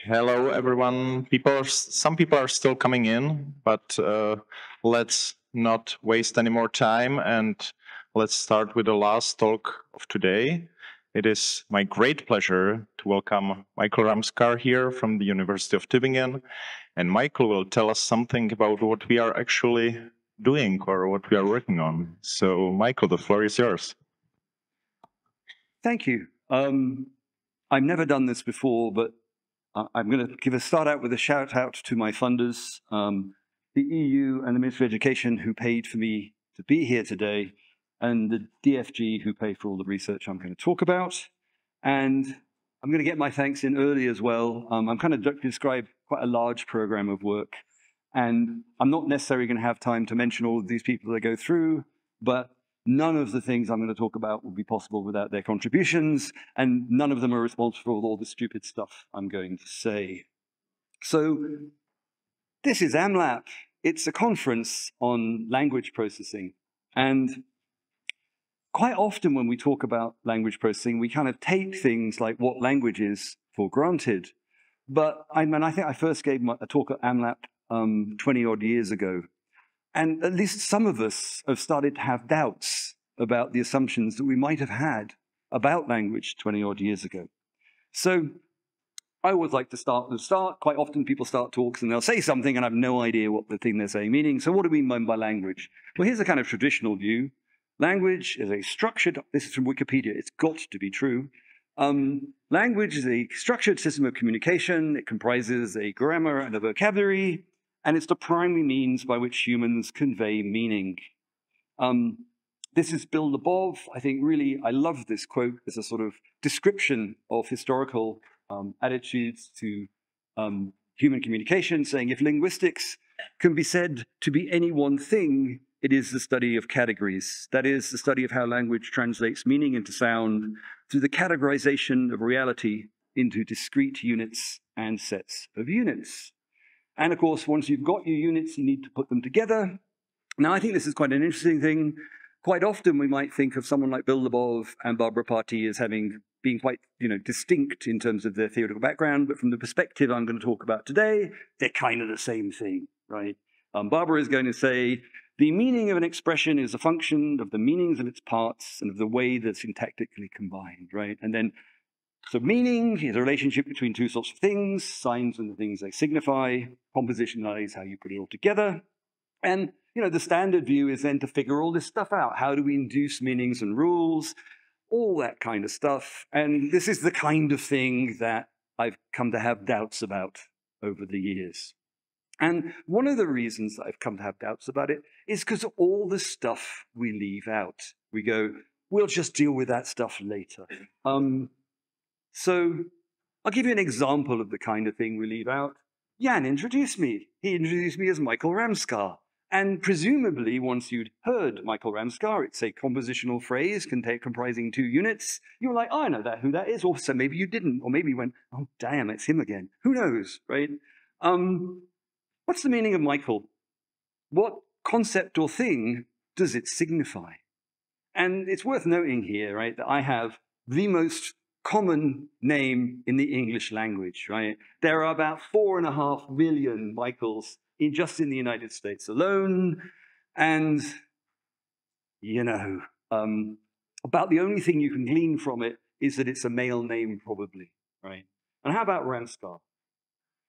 Hello, everyone. Some people are still coming in, but let's not waste any more time and let's start with the last talk of today. It is my great pleasure to welcome Michael Ramscar here from the University of Tübingen. And Michael will tell us something about what we are actually doing or what we are working on. So, Michael, the floor is yours. Thank you. I've never done this before, but I'm going to start out with a shout out to my funders, the EU and the Ministry of Education who paid for me to be here today, and the DFG who pay for all the research I'm going to talk about. And I'm going to get my thanks in early as well. I'm kind of describe quite a large program of work, and I'm not necessarily going to have time to mention all of these people that go through, but none of the things I'm going to talk about would be possible without their contributions, and none of them are responsible for all the stupid stuff I'm going to say. So this is AMLaP. It's a conference on language processing. And quite often when we talk about language processing, we kind of take things like what language is for granted. But I think I first gave a talk at AMLaP 20-odd years ago. And at least some of us have started to have doubts about the assumptions that we might have had about language 20-odd years ago. So I always like to start with the start. Quite often people start talks and they'll say something and I have no idea what the thing they're saying meaning. So what do we mean by language? Well, here's a kind of traditional view. Language is a structured, this is from Wikipedia, it's got to be true. Language is a structured system of communication. It comprises a grammar and a vocabulary, and it's the primary means by which humans convey meaning. This is Bill Labov. I think really, I love this quote as a sort of description of historical attitudes to human communication, saying if linguistics can be said to be any one thing, it is the study of categories. That is, the study of how language translates meaning into sound through the categorization of reality into discrete units and sets of units. And of course, once you've got your units, you need to put them together. Now, I think this is quite an interesting thing. Quite often, we might think of someone like Bill Labov and Barbara Party as having been quite, distinct in terms of their theoretical background. But from the perspective I'm going to talk about today, they're kind of the same thing, right? Barbara is going to say, the meaning of an expression is a function of the meanings of its parts and of the way they're syntactically combined, right? And then so meaning is a relationship between two sorts of things, signs and the things they signify, compositionalize how you put it all together. And, the standard view is then to figure all this stuff out. How do we induce meanings and rules? All that kind of stuff. And this is the kind of thing that I've come to have doubts about over the years. And one of the reasons that I've come to have doubts about it is because of all the stuff we leave out. We go, we'll just deal with that stuff later. So I'll give you an example of the kind of thing we leave out. Jan introduced me. He introduced me as Michael Ramscar. And presumably, once you'd heard Michael Ramscar, it's a compositional phrase comprising two units. You were like, oh, I know who that is. Or so maybe you didn't. Or maybe you went, oh, damn, it's him again. Who knows, right? What's the meaning of Michael? What concept or thing does it signify? And it's worth noting here, right, that I have the most common name in the English language, right? There are about 4.5 million Michaels just in the United States alone. And, about the only thing you can glean from it is that it's a male name, probably, right? And how about Ramscar?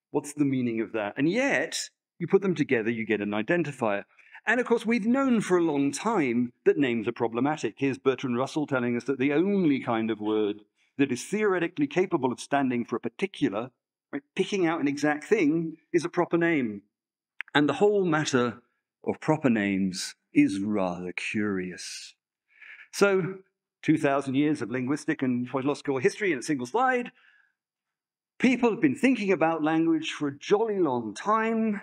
What's the meaning of that? And yet, you put them together, you get an identifier. And of course, we've known for a long time that names are problematic. Here's Bertrand Russell telling us that the only kind of word that is theoretically capable of standing for a particular, right, picking out an exact thing, is a proper name. And the whole matter of proper names is rather curious. So, 2,000 years of linguistic and philosophical history in a single slide. People have been thinking about language for a jolly long time.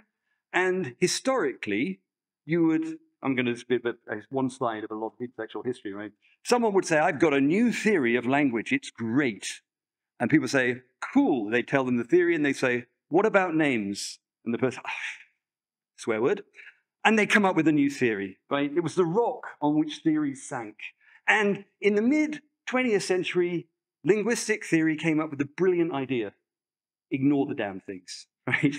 And historically, I'm going to spit one slide of a lot of intellectual history, right? Someone would say, I've got a new theory of language. It's great. And people say, cool. They tell them the theory and they say, what about names? And the person, swear word. And they come up with a new theory, right? It was the rock on which theories sank. And in the mid-20th century, linguistic theory came up with a brilliant idea. ignore the damn things, right?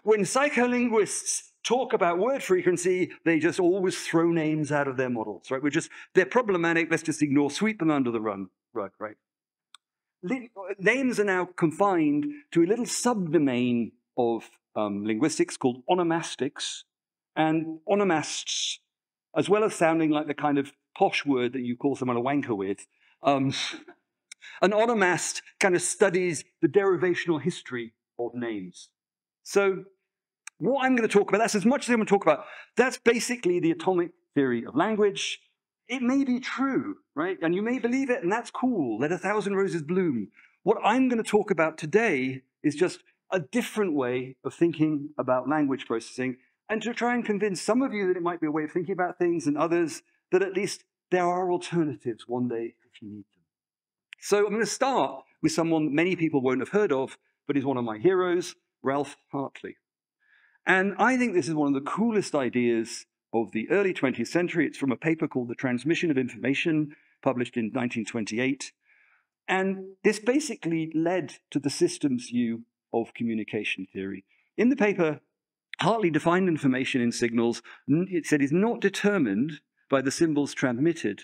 When psycholinguists talk about word frequency, they just always throw names out of their models, right? They're problematic, let's just ignore, sweep them under the rug, right? Names are now confined to a little subdomain of linguistics called onomastics, and onomasts, as well as sounding like the kind of posh word that you call someone a wanker with, an onomast kind of studies the derivational history of names. So what I'm going to talk about, that's as much as I'm going to talk about, that's basically the atomic theory of language. It may be true, right? And you may believe it, and that's cool. Let 1,000 roses bloom. What I'm going to talk about today is just a different way of thinking about language processing, and to try and convince some of you that it might be a way of thinking about things, and others that at least there are alternatives one day if you need them. So I'm going to start with someone many people won't have heard of, but is one of my heroes, Ralph Hartley. And I think this is one of the coolest ideas of the early 20th century. It's from a paper called The Transmission of Information, published in 1928. And this basically led to the systems view of communication theory. In the paper, Hartley defined information in signals, it said, is not determined by the symbols transmitted,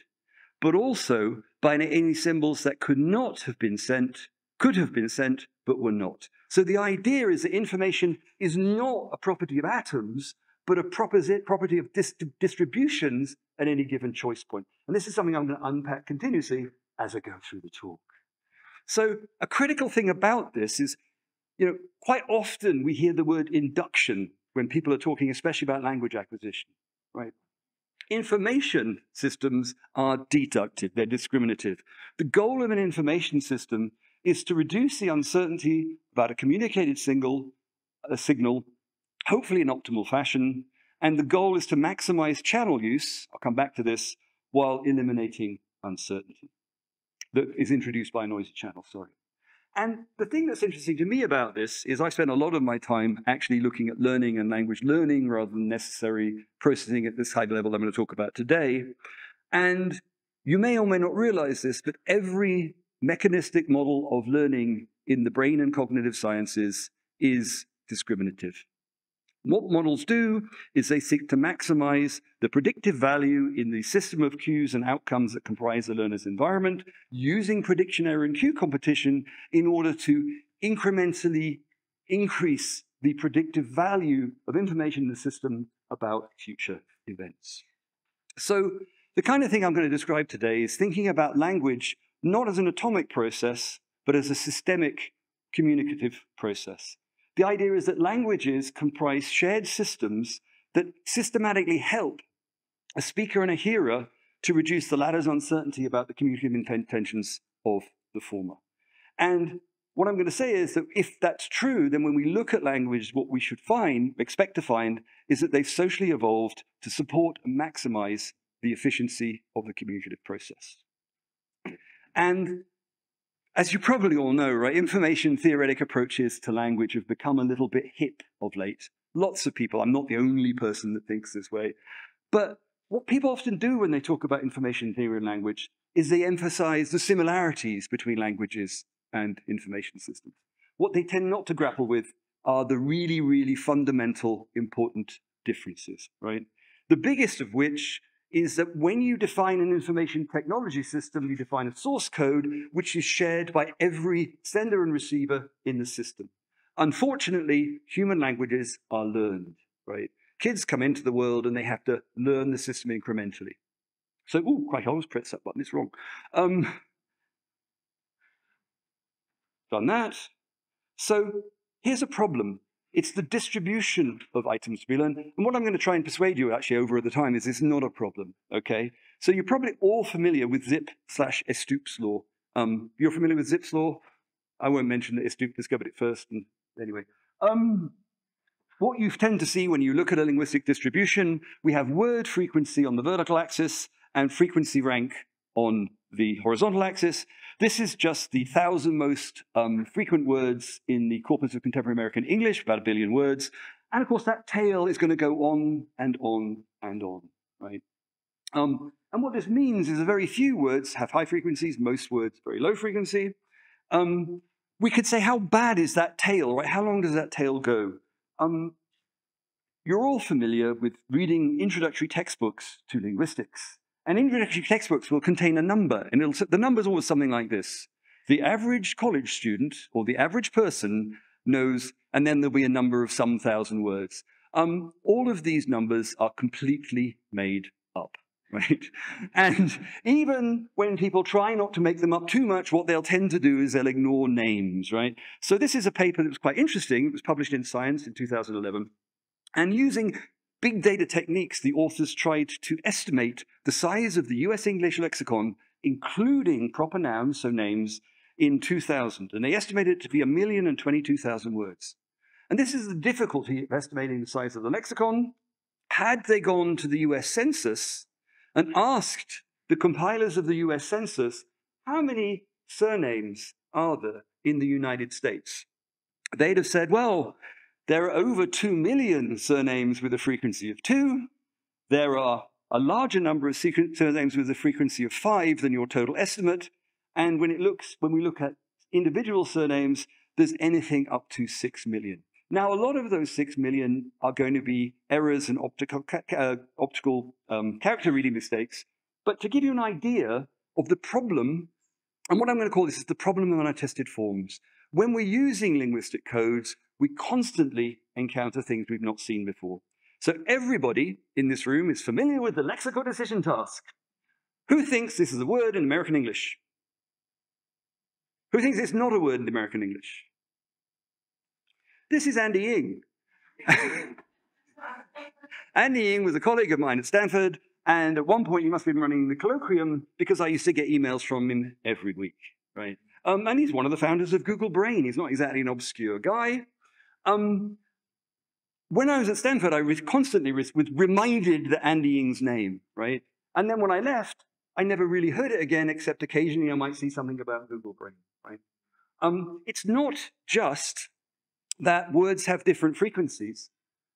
but also by any symbols that could have been sent, but were not. So the idea is that information is not a property of atoms, but a property of distributions at any given choice point. And this is something I'm going to unpack continuously as I go through the talk. So a critical thing about this is, quite often we hear the word induction when people are talking, especially about language acquisition, right? Information systems are deductive, they're discriminative. The goal of an information system is to reduce the uncertainty about a communicated signal, hopefully in optimal fashion, and the goal is to maximize channel use, I'll come back to this, while eliminating uncertainty. That is introduced by a noisy channel, sorry. And the thing that's interesting to me about this is I spent a lot of my time actually looking at learning and language learning rather than necessary processing at this high level I'm going to talk about today. And you may or may not realize this, but every mechanistic model of learning in the brain and cognitive sciences is discriminative. What models do is they seek to maximize the predictive value in the system of cues and outcomes that comprise the learner's environment, using prediction error and cue competition in order to incrementally increase the predictive value of information in the system about future events. So the kind of thing I'm going to describe today is thinking about language not as an atomic process, but as a systemic communicative process. The idea is that languages comprise shared systems that systematically help a speaker and a hearer to reduce the latter's uncertainty about the communicative intentions of the former. And what I'm going to say is that if that's true, then when we look at language, what we should expect to find, is that they've socially evolved to support and maximize the efficiency of the communicative process. And as you probably all know, right, information theoretic approaches to language have become a little bit hip of late. Lots of people, I'm not the only person that thinks this way, but what people often do when they talk about information theory and language is they emphasize the similarities between languages and information systems. What they tend not to grapple with are the really, really fundamental, important differences, right? The biggest of which is that when you define an information technology system, you define a source code which is shared by every sender and receiver in the system. Unfortunately, human languages are learned, right? Kids come into the world and they have to learn the system incrementally. So, oh, quite, I always press that button, it's wrong. Done that. So here's a problem. It's the distribution of items to be learned. And what I'm going to try and persuade you actually over at the time is it's not a problem, okay? So you're probably all familiar with Zip/Estup's law. You're familiar with Zip's law? I won't mention that Estup discovered it first. And anyway, what you tend to see when you look at a linguistic distribution, we have word frequency on the vertical axis and frequency rank on the horizontal axis. This is just the 1,000 most frequent words in the corpus of contemporary American English, about 1 billion words. And of course, that tail is going to go on and on and on, right? And what this means is a very few words have high frequencies, most words very low frequency. we could say, how bad is that tail, right? How long does that tail go? You're all familiar with reading introductory textbooks to linguistics. And introductory textbooks will contain a number, and the number's always something like this. The average college student, or the average person, knows, and then there'll be a number of some thousand words. All of these numbers are completely made up, right? And even when people try not to make them up too much, what they'll tend to do is they'll ignore names, right? So this is a paper that was quite interesting. It was published in Science in 2011. And using big data techniques, the authors tried to estimate the size of the US English lexicon, including proper nouns, so names, in 2000. And they estimated it to be 1,022,000 words. And this is the difficulty of estimating the size of the lexicon. Had they gone to the US Census and asked the compilers of the US Census, how many surnames are there in the United States? They'd have said, well, there are over 2 million surnames with a frequency of 2. There are a larger number of surnames with a frequency of 5 than your total estimate. And when we look at individual surnames, there's anything up to 6 million. Now, a lot of those 6 million are going to be errors and optical character reading mistakes. But to give you an idea of the problem, and what I'm going to call this is the problem of unattested forms. When we're using linguistic codes, we constantly encounter things we've not seen before. So everybody in this room is familiar with the lexical decision task. Who thinks this is a word in American English? Who thinks it's not a word in American English? This is Andy Ying. Andy Ying was a colleague of mine at Stanford, and at one point he must have been running the colloquium because I used to get emails from him every week, right? And he's one of the founders of Google Brain. He's not exactly an obscure guy. When I was at Stanford, I was constantly reminded that Andy Ying's name, right? And then when I left, I never really heard it again, except occasionally I might see something about Google Brain, right? It's not just that words have different frequencies,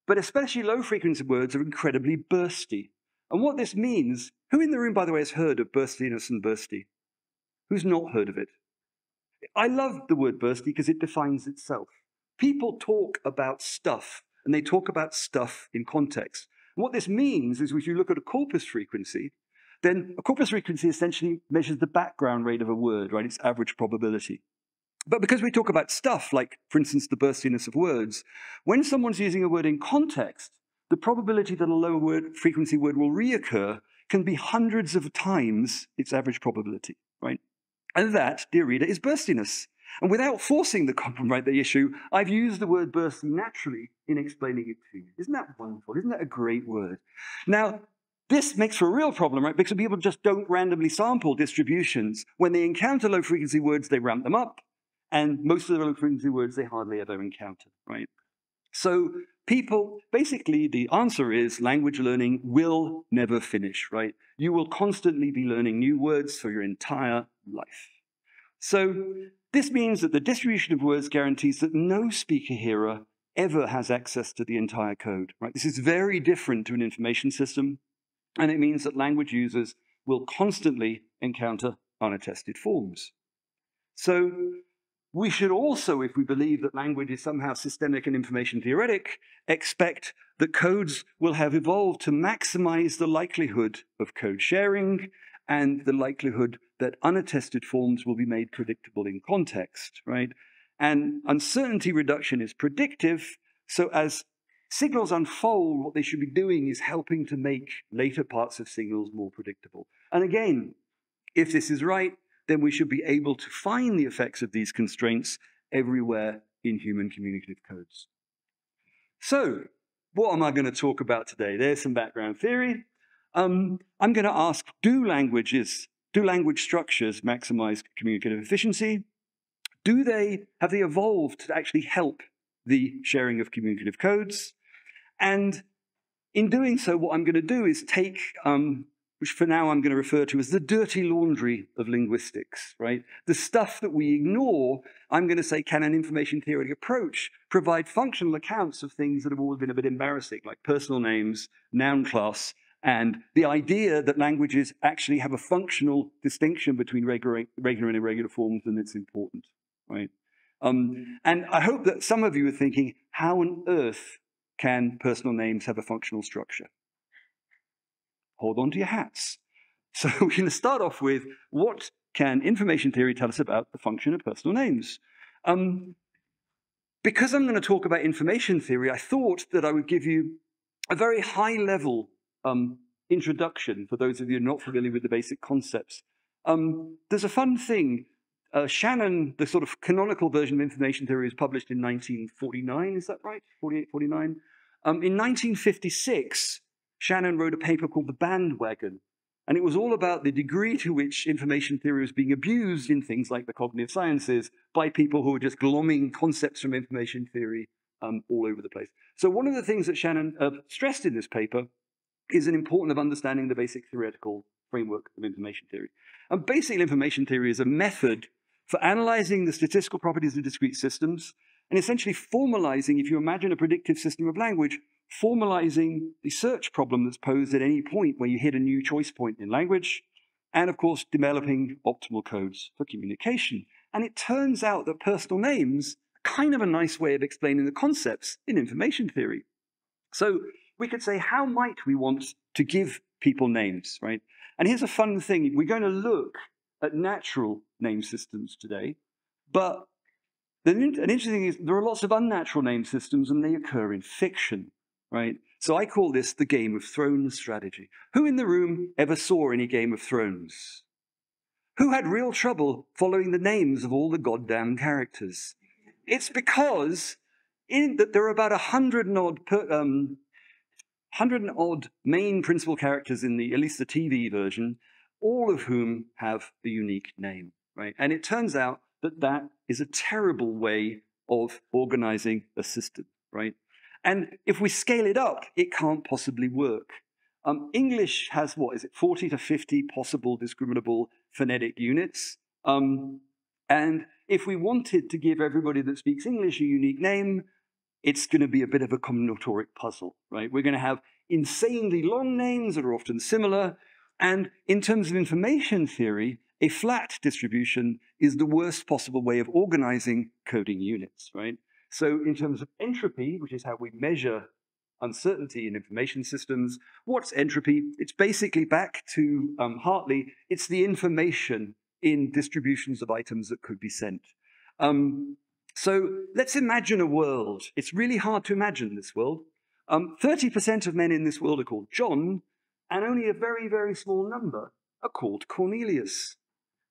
but especially low-frequency words are incredibly bursty. And what this means, who in the room, by the way, has heard of burstiness and bursty? Who's not heard of it? I love the word bursty because it defines itself. People talk about stuff, and they talk about stuff in context. And what this means is if you look at a corpus frequency, then a corpus frequency essentially measures the background rate of a word, right? Its average probability. But because we talk about stuff, like, for instance, the burstiness of words, when someone's using a word in context, the probability that a low frequency word will reoccur can be hundreds of times its average probability, right? And that, dear reader, is burstiness. And without forcing the issue, I've used the word bursty naturally in explaining it to you. Isn't that wonderful? Isn't that a great word? Now, this makes for a real problem, right? Because people just don't randomly sample distributions. When they encounter low-frequency words, they ramp them up. And most of the low-frequency words they hardly ever encounter, right? So basically, the answer is language learning will never finish, right? You will constantly be learning new words for your entire life. So this means that the distribution of words guarantees that no speaker-hearer ever has access to the entire code, right? This is very different to an information system, and it means that language users will constantly encounter unattested forms. So we should also, if we believe that language is somehow systemic and information theoretic, expect that codes will have evolved to maximize the likelihood of code sharing and the likelihood that unattested forms will be made predictable in context, right? And uncertainty reduction is predictive, so as signals unfold, what they should be doing is helping to make later parts of signals more predictable. And again, if this is right, then we should be able to find the effects of these constraints everywhere in human communicative codes. So, what am I going to talk about today? There's some background theory. I'm going to ask, do language structures maximize communicative efficiency? Have they evolved to actually help the sharing of communicative codes? And in doing so, what I'm going to do is take which for now I'm going to refer to as the dirty laundry of linguistics, right? The stuff that we ignore, I'm going to say, can an information theoretic approach provide functional accounts of things that have always been a bit embarrassing, like personal names, noun class, and the idea that languages actually have a functional distinction between regular and irregular forms, and it's important, right? And I hope that some of you are thinking, how on earth can personal names have a functional structure? Hold on to your hats. So we're going to start off with, what can information theory tell us about the function of personal names? Because I'm going to talk about information theory, I thought that I would give you a very high-level introduction for those of you not familiar with the basic concepts. There's a fun thing. Shannon, the sort of canonical version of information theory, was published in 1949, is that right? 48, 49? In 1956, Shannon wrote a paper called The Bandwagon, and it was all about the degree to which information theory was being abused in things like the cognitive sciences by people who were just glomming concepts from information theory all over the place. So one of the things that Shannon stressed in this paper is an importance of understanding the basic theoretical framework of information theory. And basic information theory is a method for analyzing the statistical properties of discrete systems and essentially formalizing, if you imagine a predictive system of language, formalizing the search problem that's posed at any point where you hit a new choice point in language, and of course, developing optimal codes for communication. And it turns out that personal names are kind of a nice way of explaining the concepts in information theory. So we could say, how might we want to give people names, right? And here's a fun thing. We're going to look at natural name systems today, but an interesting thing is there are lots of unnatural name systems and they occur in fiction, right? So I call this the Game of Thrones strategy. Who in the room ever saw any Game of Thrones? Who had real trouble following the names of all the goddamn characters? It's because that there are about 100 and odd main principal characters in at least the TV version, all of whom have a unique name, right? And it turns out that that is a terrible way of organizing a system, right? And if we scale it up, it can't possibly work. English has, 40 to 50 possible discriminable phonetic units. And if we wanted to give everybody that speaks English a unique name, it's going to be a bit of a combinatoric puzzle, right? We're going to have insanely long names that are often similar. And in terms of information theory, a flat distribution is the worst possible way of organizing coding units, right? So in terms of entropy, which is how we measure uncertainty in information systems, what's entropy? It's basically, back to Hartley, it's the information in distributions of items that could be sent. So let's imagine a world. It's really hard to imagine this world. 30% of men in this world are called John, and only a very, very small number are called Cornelius.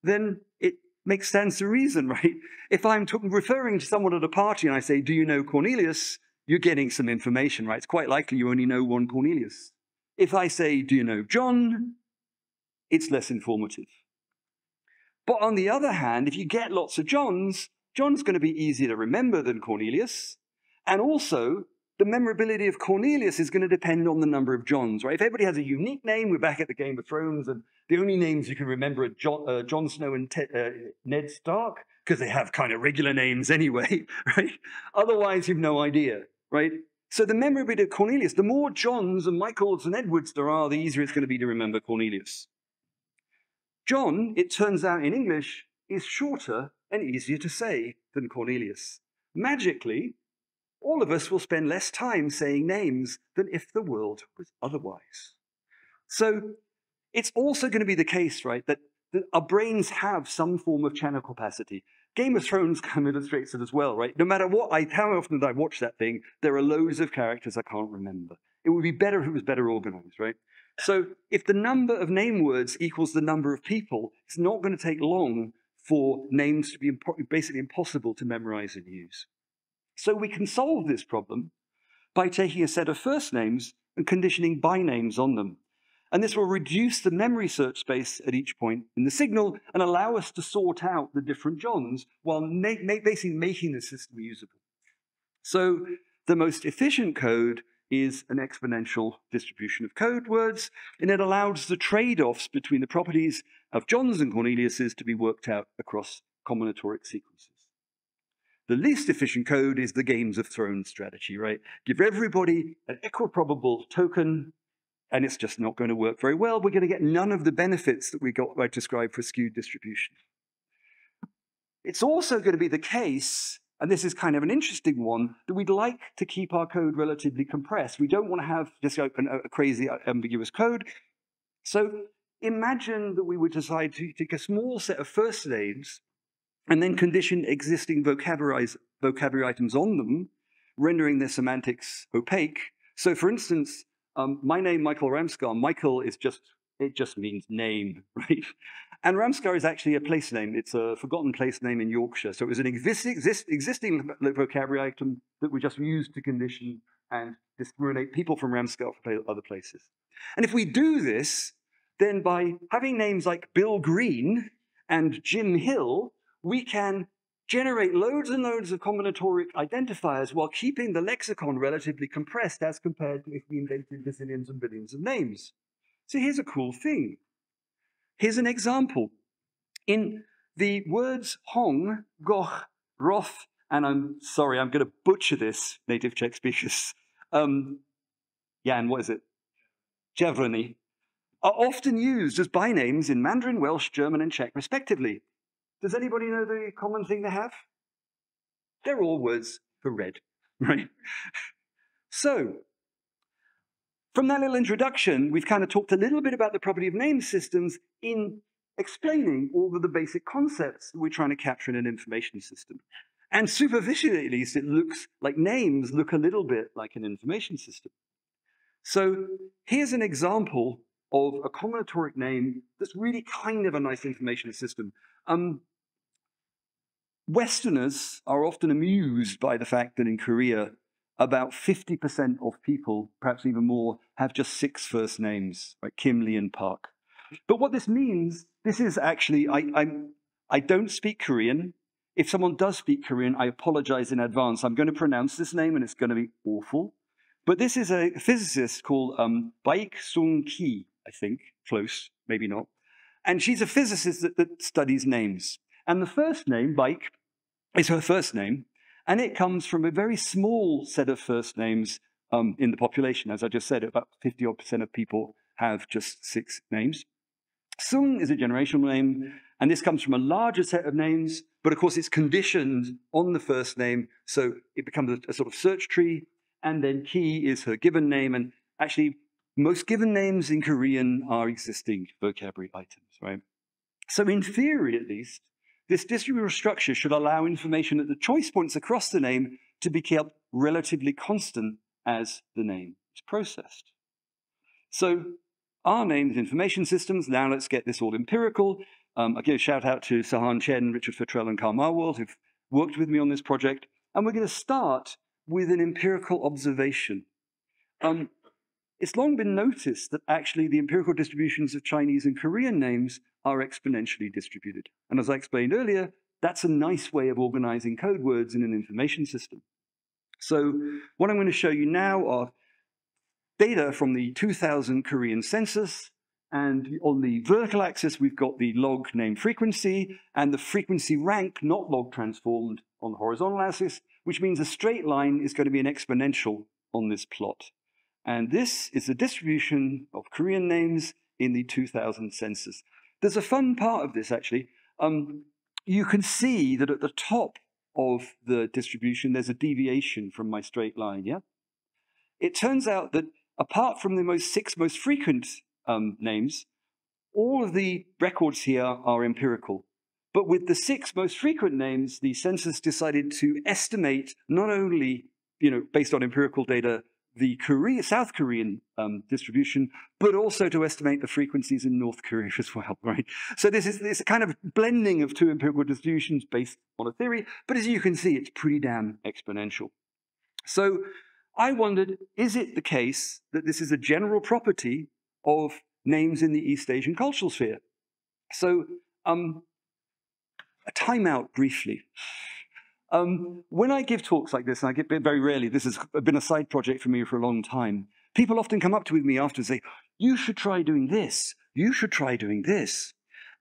Then it stands to reason, right? If I'm referring to someone at a party and I say, do you know Cornelius? You're getting some information, right? It's quite likely you only know one Cornelius. If I say, do you know John? It's less informative. But on the other hand, if you get lots of Johns, John's going to be easier to remember than Cornelius. And also, the memorability of Cornelius is going to depend on the number of Johns, right? If everybody has a unique name, we're back at the Game of Thrones, and the only names you can remember are Jon Snow and Ned Stark, because they have kind of regular names anyway, right? Otherwise, you've no idea, right? So the memorability of Cornelius, the more Johns and Michaels and Edwards there are, the easier it's going to be to remember Cornelius. John, it turns out in English, is shorter and easier to say than Cornelius. Magically, all of us will spend less time saying names than if the world was otherwise. So it's also going to be the case, right, that our brains have some form of channel capacity. Game of Thrones kind of illustrates it as well, right? No matter how often I watch that thing, there are loads of characters I can't remember. It would be better if it was better organized, right? So if the number of name words equals the number of people, it's not going to take long for names to be basically impossible to memorize and use. So we can solve this problem by taking a set of first names and conditioning binames on them. And this will reduce the memory search space at each point in the signal and allow us to sort out the different Johns while basically making the system usable. So the most efficient code is an exponential distribution of code words, and it allows the trade-offs between the properties of Johns and Corneliuses to be worked out across combinatoric sequences. The least efficient code is the Games of Thrones strategy, right? Give everybody an equiprobable token, and it's just not going to work very well. We're going to get none of the benefits that I described for skewed distribution. It's also going to be the case and this is kind of an interesting one, that we'd like to keep our code relatively compressed. We don't want to have just a crazy ambiguous code. So imagine that we would decide to take a small set of first names and then condition existing vocabulary items on them, rendering their semantics opaque. So for instance, my name, Michael Ramscar, Michael is it just means name, right? And Ramscar is actually a place name. It's a forgotten place name in Yorkshire. So it was an existing vocabulary item that we just used to condition and discriminate people from Ramscar from other places. And if we do this, then by having names like Bill Green and Jim Hill, we can generate loads and loads of combinatoric identifiers while keeping the lexicon relatively compressed as compared to if we invented bazillions and billions of names. So here's a cool thing. Here's an example. In the words Hong, Goch, Roth, and I'm sorry, I'm going to butcher this, native Czech speakers. Jan, what is it? Javrany, are often used as bynames in Mandarin, Welsh, German, and Czech, respectively. Does anybody know the common thing they have? They're all words for red, right? So, from that little introduction, we've kind of talked a little bit about the property of name systems in explaining all of the basic concepts that we're trying to capture in an information system. And superficially, at least, it looks like names look a little bit like an information system. So here's an example of a combinatoric name that's really kind of a nice information system. Westerners are often amused by the fact that in Korea, about 50% of people, perhaps even more, have just 6 first names, like Kim, Lee, and Park. But what this means, this is actually, I don't speak Korean. If someone does speak Korean, I apologize in advance. I'm going to pronounce this name, and it's going to be awful. But this is a physicist called Baek-sung Ki, I think. Close, maybe not. And she's a physicist that studies names. And the first name, Baek, is her first name. And it comes from a very small set of first names in the population. As I just said, about 50% of people have just 6 names. Sung is a generational name, and this comes from a larger set of names, but of course it's conditioned on the first name, so it becomes a sort of search tree, and then Ki is her given name, and actually most given names in Korean are existing vocabulary items, right? So in theory, at least, this distributive structure should allow information at the choice points across the name to be kept relatively constant as the name is processed. So our names, information systems. Now let's get this all empirical. I'll give a shout out to Sahan Chen, Richard Futrell, and Karl Marwold, who've worked with me on this project. And we're going to start with an empirical observation. It's long been noticed that actually the empirical distributions of Chinese and Korean names are exponentially distributed. And as I explained earlier, that's a nice way of organizing code words in an information system. So what I'm going to show you now are data from the 2000 Korean census, and on the vertical axis we've got the log name frequency and the frequency rank not log transformed on the horizontal axis, which means a straight line is going to be an exponential on this plot. And this is the distribution of Korean names in the 2000 census. There's a fun part of this actually. You can see that at the top of the distribution there's a deviation from my straight line, yeah? It turns out that apart from the 6 most frequent names, all of the records here are empirical. But with the 6 most frequent names, the census decided to estimate not only, based on empirical data, the South Korean distribution, but also to estimate the frequencies in North Korea as well, right? So this is a kind of blending of 2 empirical distributions based on a theory, but as you can see, it's pretty damn exponential. So I wondered, is it the case that this is a general property of names in the East Asian cultural sphere? So a timeout briefly. When I give talks like this, and I get very rarely, this has been a side project for me for a long time, people often come up to me after and say, you should try doing this, you should try doing this.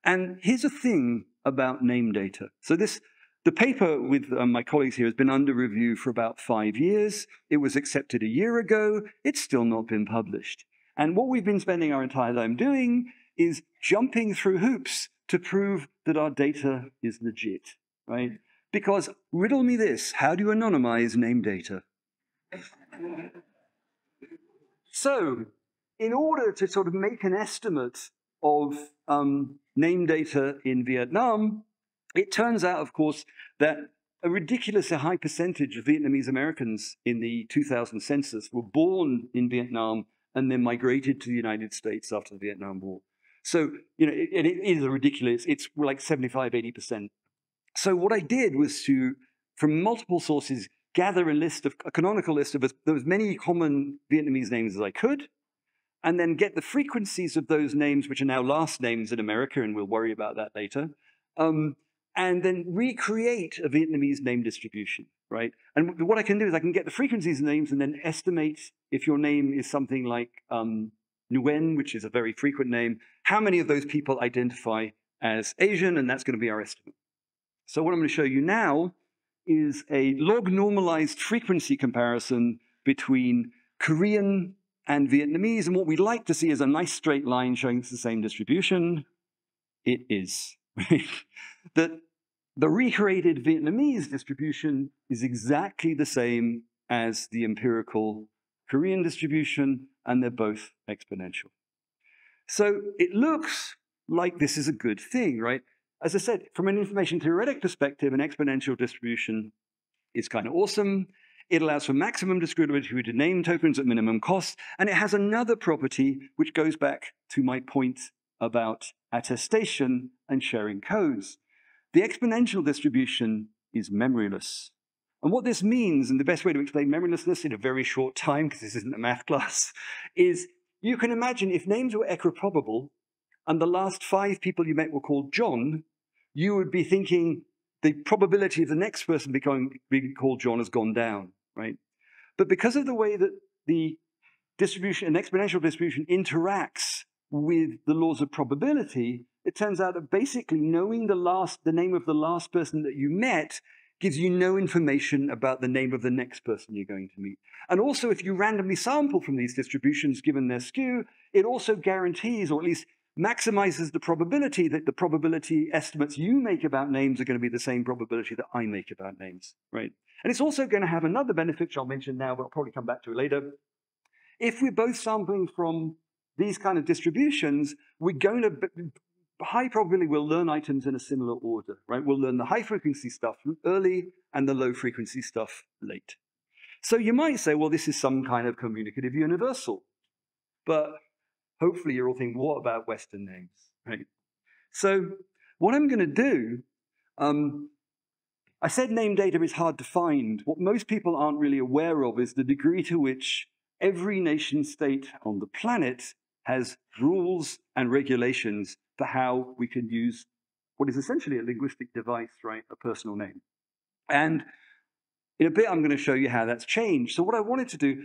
And here's a thing about name data. So the paper with my colleagues here has been under review for about 5 years. It was accepted a year ago. It's still not been published. And what we've been spending our entire time doing is jumping through hoops to prove that our data is legit, right? Because, riddle me this, how do you anonymize name data? So, in order to sort of make an estimate of name data in Vietnam, it turns out, of course, that a ridiculously high percentage of Vietnamese Americans in the 2000 census were born in Vietnam and then migrated to the United States after the Vietnam War. So, you know, it is ridiculous. It's like 75, 80%. So what I did was to, from multiple sources, gather a canonical list of as many common Vietnamese names as I could, and then get the frequencies of those names, which are now last names in America, and we'll worry about that later, and then recreate a Vietnamese name distribution, right? And what I can do is I can get the frequencies of names and then estimate if your name is something like Nguyen, which is a very frequent name, how many of those people identify as Asian, and that's going to be our estimate. So what I'm going to show you now is a log normalized frequency comparison between Korean and Vietnamese. And what we'd like to see is a nice straight line showing it's the same distribution. It is. That the recreated Vietnamese distribution is exactly the same as the empirical Korean distribution, and they're both exponential. So it looks like this is a good thing, right? As I said, from an information theoretic perspective, an exponential distribution is kind of awesome. It allows for maximum distributability to name tokens at minimum cost, and it has another property which goes back to my point about attestation and sharing codes. The exponential distribution is memoryless. And what this means, and the best way to explain memorylessness in a very short time, because this isn't a math class, is you can imagine if names were equiprobable and the last 5 people you met were called John, you would be thinking the probability of the next person being called John has gone down, right? But because of the way that the distribution, an exponential distribution, interacts with the laws of probability, it turns out that basically knowing the name of the last person that you met gives you no information about the name of the next person you're going to meet. And also, if you randomly sample from these distributions, given their skew, it also guarantees, or at least maximizes the probability that the probability estimates you make about names are going to be the same probability that I make about names, right? And it's also going to have another benefit, which I'll mention now, but I'll probably come back to it later. If we're both sampling from these kind of distributions, we're going to, high probability, we'll learn items in a similar order, right? We'll learn the high frequency stuff early and the low frequency stuff late. So you might say, well, this is some kind of communicative universal. But hopefully you're all thinking, what about Western names, right? So what I'm going to do, I said name data is hard to find. What most people aren't really aware of is the degree to which every nation state on the planet has rules and regulations for how we can use what is essentially a linguistic device, right? A personal name. And in a bit, I'm going to show you how that's changed. So what I wanted to do,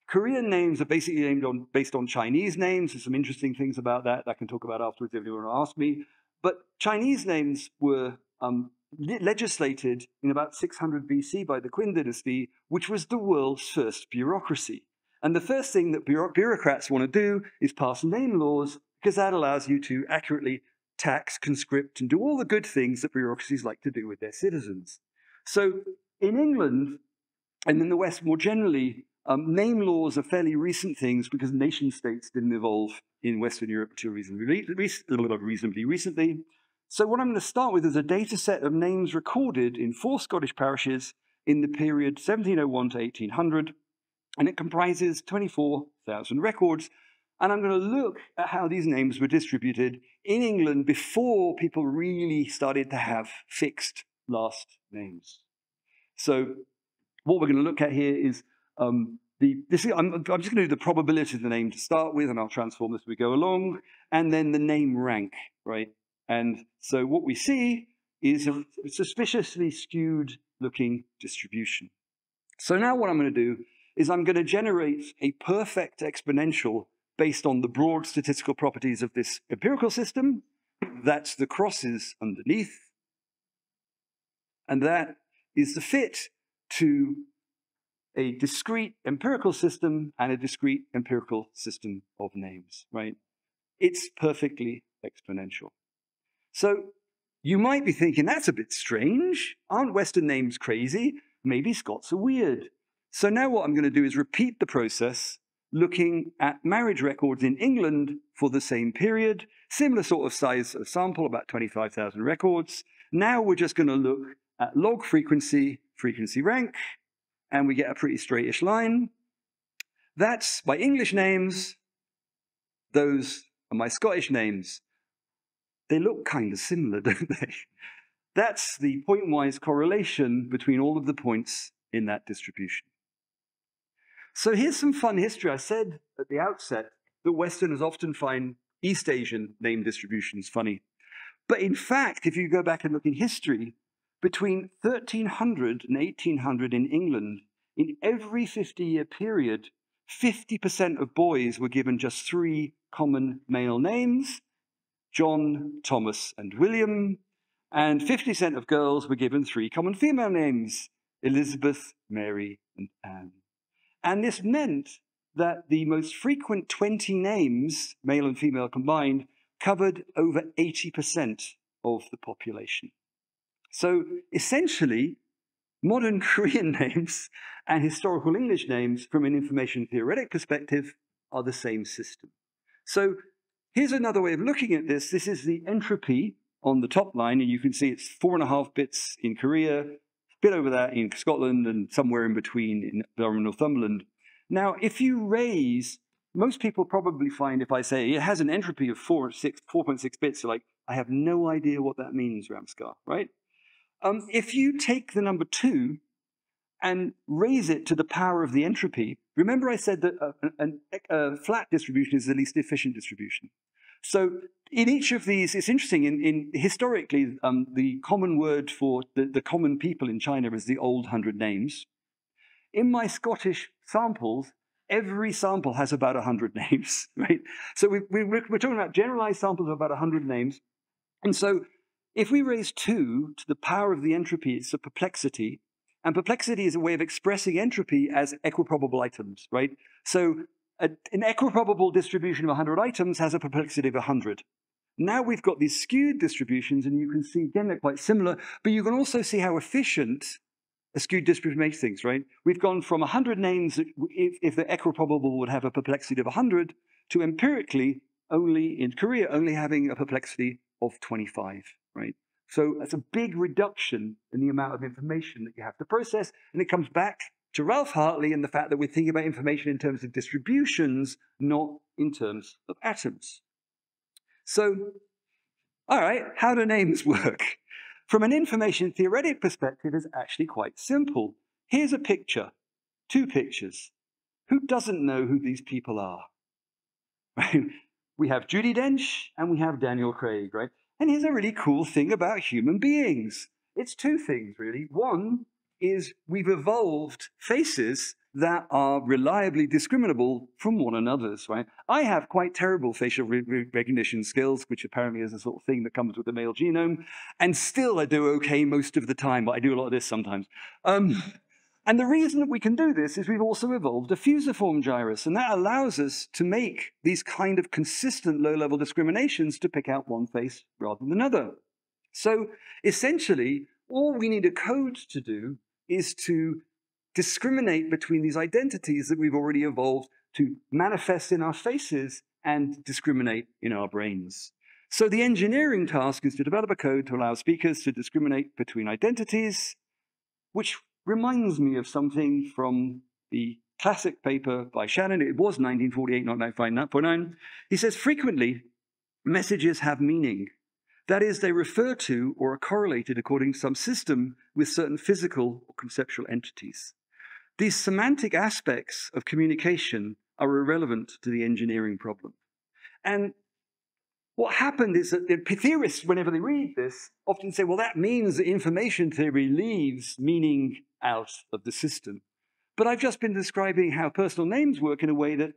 Korean names are basically based on Chinese names. There's some interesting things about that I can talk about afterwards if you want to ask me. But Chinese names were legislated in about 600 BC by the Qin dynasty, which was the world's first bureaucracy. And the first thing that bureaucrats want to do is pass name laws, because that allows you to accurately tax, conscript, and do all the good things that bureaucracies like to do with their citizens. So in England, and in the West more generally, name laws are fairly recent things because nation states didn't evolve in Western Europe until reasonably recently. So what I'm going to start with is a data set of names recorded in 4 Scottish parishes in the period 1701 to 1800, and it comprises 24,000 records. And I'm going to look at how these names were distributed in England before people really started to have fixed last names. So what we're going to look at here is I'm just going to do the probability of the name to start with, and I'll transform this as we go along, and then the name rank, right? And so what we see is a suspiciously skewed looking distribution. So now what I'm going to do is I'm going to generate a perfect exponential based on the broad statistical properties of this empirical system. That's the crosses underneath. And that is the fit to a discrete empirical system and a discrete empirical system of names, right? It's perfectly exponential. So You might be thinking, that's a bit strange. Aren't Western names crazy? Maybe Scots are weird. So now what I'm going to do is repeat the process, looking at marriage records in England for the same period, similar sort of size of sample, about 25,000 records. Now we're just going to look at log frequency, frequency rank, and we get a pretty straightish line. That's my English names. Those are my Scottish names. They look kind of similar, don't they? That's the point-wise correlation between all of the points in that distribution. So here's some fun history. I said at the outset that Westerners often find East Asian name distributions funny. But in fact, if you go back and look in history, between 1300 and 1800 in England, in every 50-year period, 50% of boys were given just 3 common male names, John, Thomas, and William, and 50% of girls were given 3 common female names, Elizabeth, Mary, and Anne. And this meant that the most frequent 20 names, male and female combined, covered over 80% of the population. So essentially, modern Korean names and historical English names from an information theoretic perspective are the same system. So here's another way of looking at this. This is the entropy on the top line, and you can see it's 4.5 bits in Korea, a bit over that in Scotland, and somewhere in between in Northumberland. Now, if you raise, most people probably find if I say it has an entropy of 4.6 bits, you're like, I have no idea what that means, Ramscar, right? If you take the number 2 and raise it to the power of the entropy, remember I said that a flat distribution is the least efficient distribution. So in each of these, it's interesting, historically, the common word for the common people in China is the old 100 names. In my Scottish samples, every sample has about 100 names, right? So we're talking about generalized samples of about 100 names. And so if we raise 2 to the power of the entropy, it's a perplexity. And perplexity is a way of expressing entropy as equiprobable items, right? So an equiprobable distribution of 100 items has a perplexity of 100. Now we've got these skewed distributions, and you can see, again, they're quite similar, but you can also see how efficient a skewed distribution makes things, right? We've gone from 100 names, if they're equiprobable, would have a perplexity of 100, to empirically, only in Korea, only having a perplexity of 25, right? So that's a big reduction in the amount of information that you have to process. And it comes back to Ralph Hartley and the fact that we're thinking about information in terms of distributions, not in terms of atoms. So, all right, how do names work? From an information theoretic perspective, it's actually quite simple. Here's a picture, 2 pictures. Who doesn't know who these people are? Right? We have Judi Dench and we have Daniel Craig, right? And here's a really cool thing about human beings. It's 2 things, really. One is we've evolved faces that are reliably discriminable from one another's, right? I have quite terrible facial recognition skills, which apparently is a sort of thing that comes with the male genome, and still I do okay most of the time, but I do a lot of this sometimes. And the reason that we can do this is we've also evolved a fusiform gyrus, and that allows us to make these kind of consistent low-level discriminations to pick out one face rather than another. So essentially, all we need a code to do is to discriminate between these identities that we've already evolved to manifest in our faces and discriminate in our brains. So the engineering task is to develop a code to allow speakers to discriminate between identities, which reminds me of something from the classic paper by Shannon. It was 1948, not 1949. He says, frequently, messages have meaning. That is, they refer to or are correlated according to some system with certain physical or conceptual entities. These semantic aspects of communication are irrelevant to the engineering problem. And what happened is that the theorists, whenever they read this, often say, well, that means that information theory leaves meaning out of the system. But I've just been describing how personal names work in a way that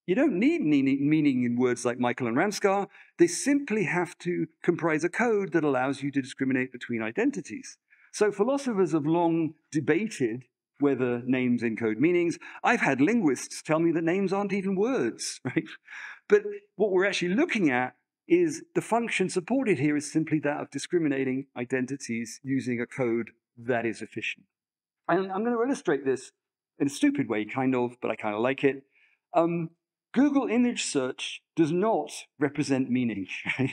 you don't need meaning in words like Michael and Ramscar. They simply have to comprise a code that allows you to discriminate between identities. So philosophers have long debated whether names encode meanings. I've had linguists tell me that names aren't even words, right? But what we're actually looking at is the function supported here is simply that of discriminating identities using a code that is efficient. And I'm going to illustrate this in a stupid way, kind of, but I kind of like it. Google image search does not represent meaning. Right?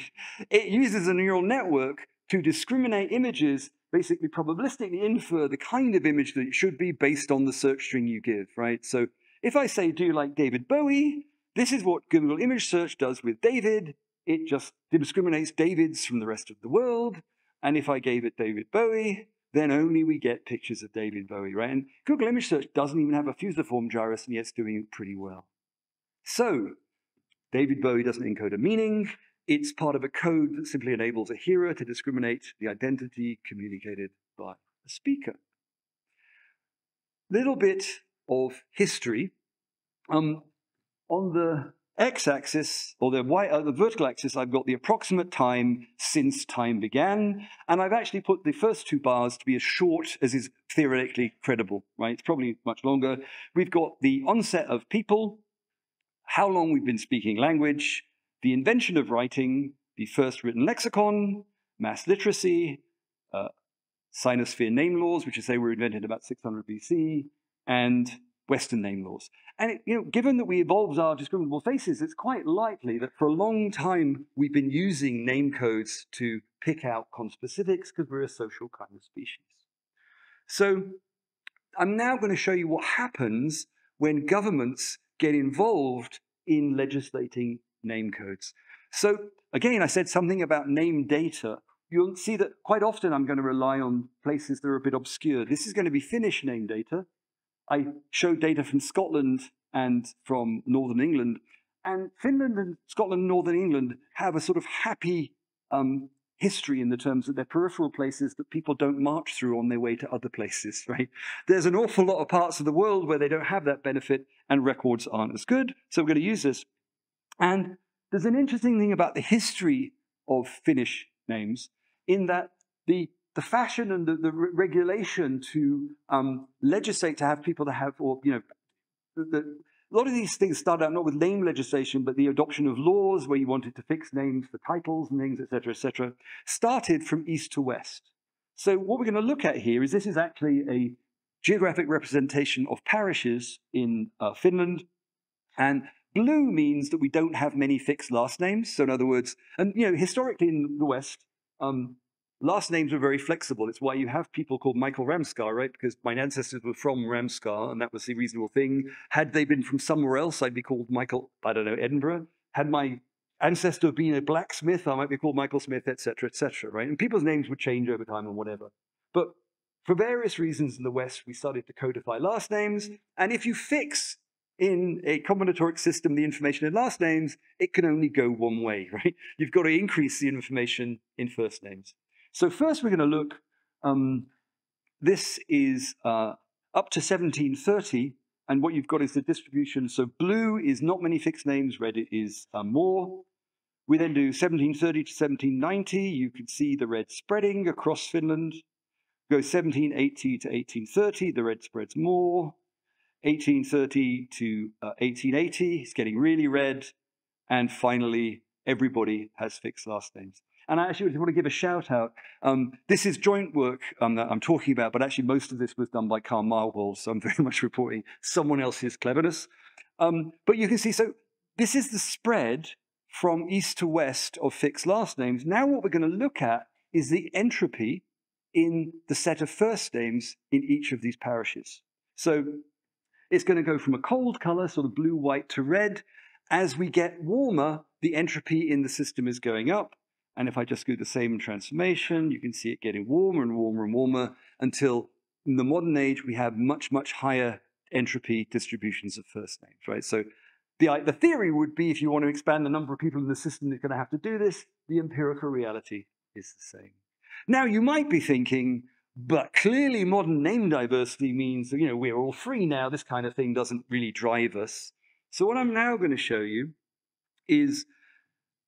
It uses a neural network to discriminate images, basically probabilistically infer the kind of image that it should be based on the search string you give, right? So if I say, do you like David Bowie? This is what Google image search does with David. It just discriminates Davids from the rest of the world. And if I gave it David Bowie, then only we get pictures of David Bowie, right? And Google image search doesn't even have a fusiform gyrus, and yet it's doing it pretty well. So David Bowie doesn't encode a meaning. It's part of a code that simply enables a hearer to discriminate the identity communicated by a speaker. Little bit of history. On the x-axis, or the vertical axis, I've got the approximate time since time began, and I've actually put the first two bars to be as short as is theoretically credible, right? It's probably much longer. We've got the onset of people, how long we've been speaking language, the invention of writing, the first written lexicon, mass literacy, Sinosphere name laws, which is say were invented about 600 BC, and Western name laws. And given that we evolved our discriminable faces, it's quite likely that for a long time we've been using name codes to pick out conspecifics because we're a social kind of species. So I'm now going to show you what happens when governments get involved in legislating name codes. So again, I said something about name data. You'll see that quite often I'm going to rely on places that are a bit obscure. This is going to be Finnish name data. I showed data from Scotland and from Northern England. And Finland and Scotland and Northern England have a sort of happy history in the terms that they're peripheral places that people don't march through on their way to other places, right? There's an awful lot of parts of the world where they don't have that benefit and records aren't as good. So we're going to use this. And there's an interesting thing about the history of Finnish names in that the fashion and the regulation to legislate to have people to have, or, a lot of these things start out not with name legislation, but the adoption of laws where you wanted to fix names for titles and things, et cetera, started from east to west. So what we're going to look at here is this is actually a geographic representation of parishes in Finland. And blue means that we don't have many fixed last names. So in other words, and historically in the West, last names are very flexible. It's why you have people called Michael Ramscar, right? Because my ancestors were from Ramscar, and that was the reasonable thing. Had they been from somewhere else, I'd be called Michael, I don't know, Edinburgh. Had my ancestor been a blacksmith, I might be called Michael Smith, et cetera, right? And people's names would change over time and whatever. But for various reasons in the West, we started to codify last names. And if you fix in a combinatoric system the information in last names, it can only go one way, right? You've got to increase the information in first names. So first we're going to look, this is up to 1730, and what you've got is the distribution. So blue is not many fixed names, red is more. We then do 1730 to 1790, you can see the red spreading across Finland. Go 1780 to 1830, the red spreads more. 1830 to 1880, it's getting really red. And finally, everybody has fixed last names. And I actually want to give a shout out. This is joint work that I'm talking about, but actually most of this was done by Carl Marwold, so I'm very much reporting someone else's cleverness. But you can see, so this is the spread from east to west of fixed last names. Now what we're going to look at is the entropy in the set of first names in each of these parishes. So it's going to go from a cold color, sort of blue, white, to red. As we get warmer, the entropy in the system is going up. And if I just do the same transformation, you can see it getting warmer and warmer and warmer until in the modern age, we have much, much higher entropy distributions of first names, right? So the theory would be if you want to expand the number of people in the system that's going to have to do this, the empirical reality is the same. Now, you might be thinking, but clearly modern name diversity means that, we're all free now. This kind of thing doesn't really drive us. So what I'm now going to show you is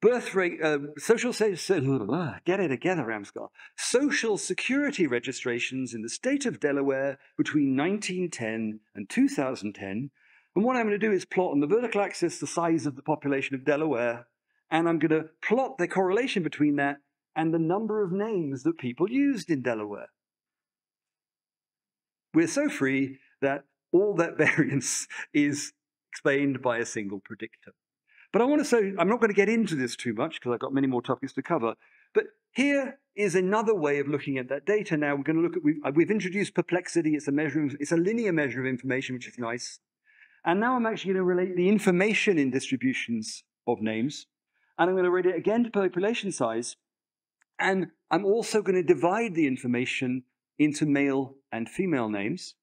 birth rate, get it together, Ramscar. Social security registrations in the state of Delaware between 1910 and 2010. And what I'm going to do is plot on the vertical axis the size of the population of Delaware, and I'm going to plot the correlation between that and the number of names that people used in Delaware. We're so free that all that variance is explained by a single predictor. But I want to say, I'm not going to get into this too much because I've got many more topics to cover. But here is another way of looking at that data. Now we're going to look at, we've introduced perplexity. It's a linear measure of information, which is nice. And now I'm actually going to relate the information in distributions of names. And I'm going to relate it again to population size. And I'm also going to divide the information into male and female names.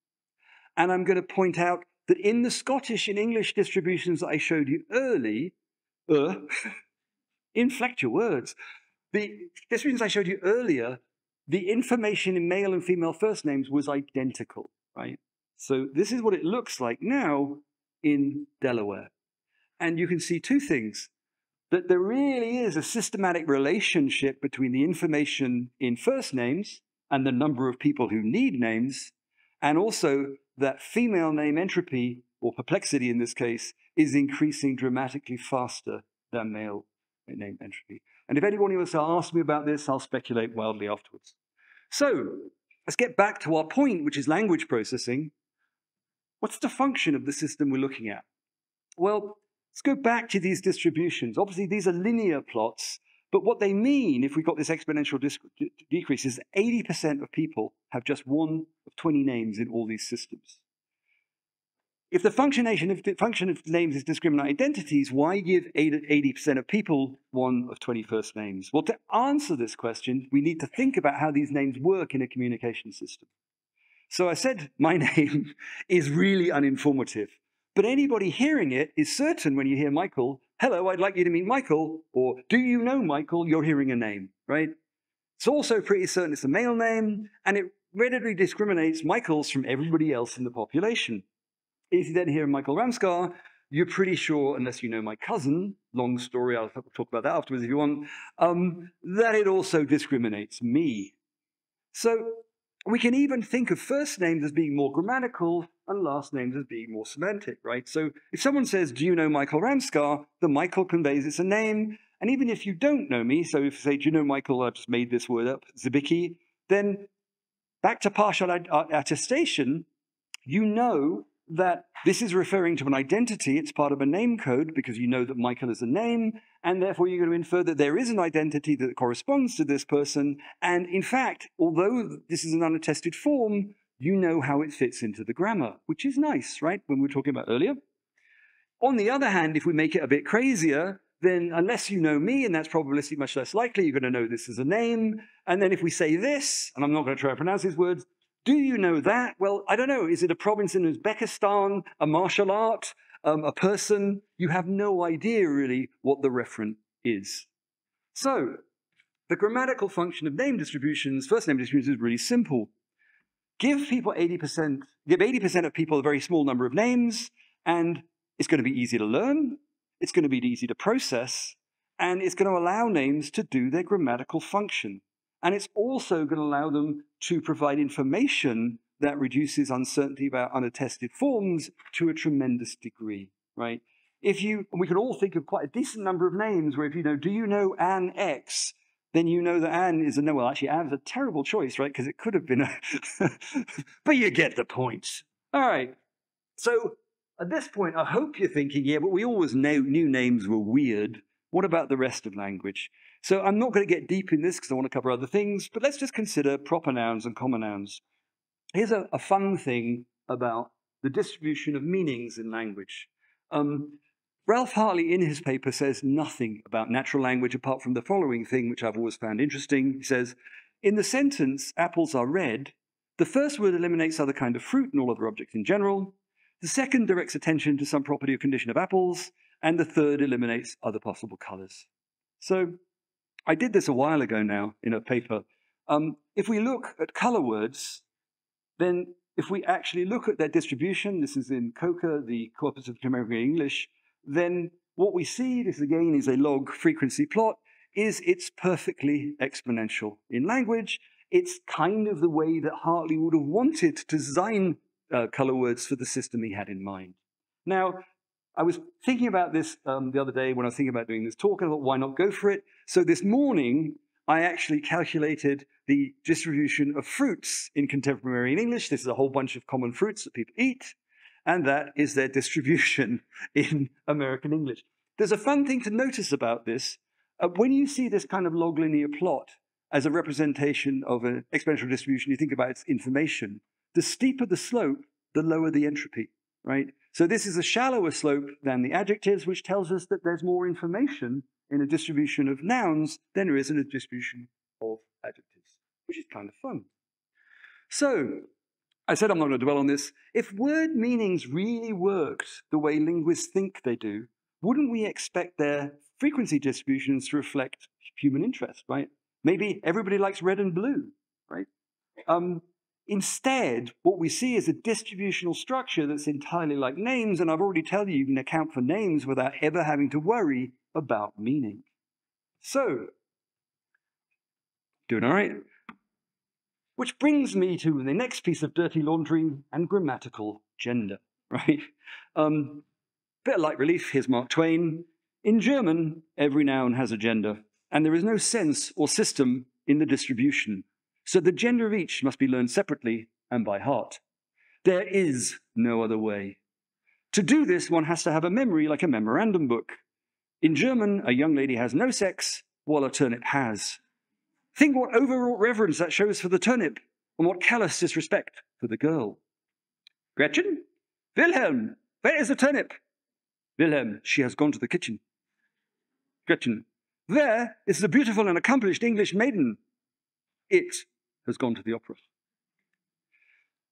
And I'm going to point out that in the Scottish and English distributions that I showed you early, inflect your words, the distributions I showed you earlier, the information in male and female first names was identical, right? So this is what it looks like now in Delaware. And you can see two things, that there really is a systematic relationship between the information in first names and the number of people who need names, and also that female name entropy, or perplexity in this case, is increasing dramatically faster than male name entropy. And if anyone wants to ask me about this, I'll speculate wildly afterwards. So let's get back to our point, which is language processing. What's the function of the system we're looking at? Well, let's go back to these distributions. Obviously, these are linear plots, but what they mean, if we've got this exponential decrease, is 80% of people have just one of 20 names in all these systems. If the function of names is discriminant identities, why give 80% of people one of 20 first names? Well, to answer this question, we need to think about how these names work in a communication system. So I said my name is really uninformative, but anybody hearing it is certain when you hear Michael, hello, I'd like you to meet Michael, or do you know Michael? You're hearing a name, right? It's also pretty certain it's a male name, and it readily discriminates Michaels from everybody else in the population. If you then hear Michael Ramscar, you're pretty sure, unless you know my cousin, long story, I'll talk about that afterwards if you want, that it also discriminates me. So we can even think of first names as being more grammatical and last names as being more semantic, right? So if someone says, do you know Michael Ramscar? The Michael conveys it's a name. And even if you don't know me, so if you say, do you know Michael, I've just made this word up, Zibicki, then back to partial attestation, you know that this is referring to an identity. It's part of a name code because you know that Michael is a name, and therefore you're going to infer that there is an identity that corresponds to this person. And in fact, although this is an unattested form, you know how it fits into the grammar, which is nice, right, when we were talking about earlier. On the other hand, if we make it a bit crazier, then unless you know me, and that's probabilistic much less likely, you're going to know this as a name. And then if we say this, and I'm not going to try to pronounce these words, do you know that? Well, I don't know. Is it a province in Uzbekistan, a martial art, a person? You have no idea, really, what the referent is. So the grammatical function of name distributions, first name distributions, is really simple. Give 80% of people a very small number of names, and it's going to be easy to learn, it's going to be easy to process, and it's going to allow names to do their grammatical function. And it's also going to allow them to provide information that reduces uncertainty about unattested forms to a tremendous degree, right? We can all think of quite a decent number of names where if you know, do you know Anne X? Then you know that Anne is a no. Well, actually, Anne's a terrible choice, right? Because it could have been a... but you get the point. All right. So at this point, I hope you're thinking, yeah, but we always knew names were weird. What about the rest of language? So I'm not going to get deep in this because I want to cover other things, but let's just consider proper nouns and common nouns. Here's a fun thing about the distribution of meanings in language. Ralph Hartley, in his paper, says nothing about natural language apart from the following thing, which I've always found interesting. He says, in the sentence, apples are red, the first word eliminates other kind of fruit and all other objects in general. The second directs attention to some property or condition of apples, and the third eliminates other possible colors. So I did this a while ago now in a paper. If we look at color words, then if we actually look at their distribution, this is in COCA, the Corpus of American English, then what we see, this again is a log frequency plot, is it's perfectly exponential. In language, it's kind of the way that Hartley would have wanted to design color words for the system he had in mind. Now, I was thinking about this the other day when I was thinking about doing this talk, and I thought, why not go for it? So this morning, I actually calculated the distribution of fruits in contemporary English. This is a whole bunch of common fruits that people eat, and that is their distribution in American English. There's a fun thing to notice about this. When you see this kind of log linear plot as a representation of an exponential distribution, you think about its information. The steeper the slope, the lower the entropy, right? So this is a shallower slope than the adjectives, which tells us that there's more information in a distribution of nouns than there is in a distribution of adjectives, which is kind of fun. So I said I'm not going to dwell on this. If word meanings really worked the way linguists think they do, wouldn't we expect their frequency distributions to reflect human interest, right? Maybe everybody likes red and blue, right? Instead, what we see is a distributional structure that's entirely like names, and I've already told you can account for names without ever having to worry about meaning. So, doing all right? Which brings me to the next piece of dirty laundry and grammatical gender, right? Bit of light relief, here's Mark Twain. In German, every noun has a gender, and there is no sense or system in the distribution. So the gender of each must be learned separately and by heart. There is no other way. To do this, one has to have a memory like a memorandum book. In German, a young lady has no sex, while a turnip has. Think what overwrought reverence that shows for the turnip, and what callous disrespect for the girl. Gretchen? Wilhelm, where is the turnip? Wilhelm, she has gone to the kitchen. Gretchen, where is the beautiful and accomplished English maiden? It has gone to the opera.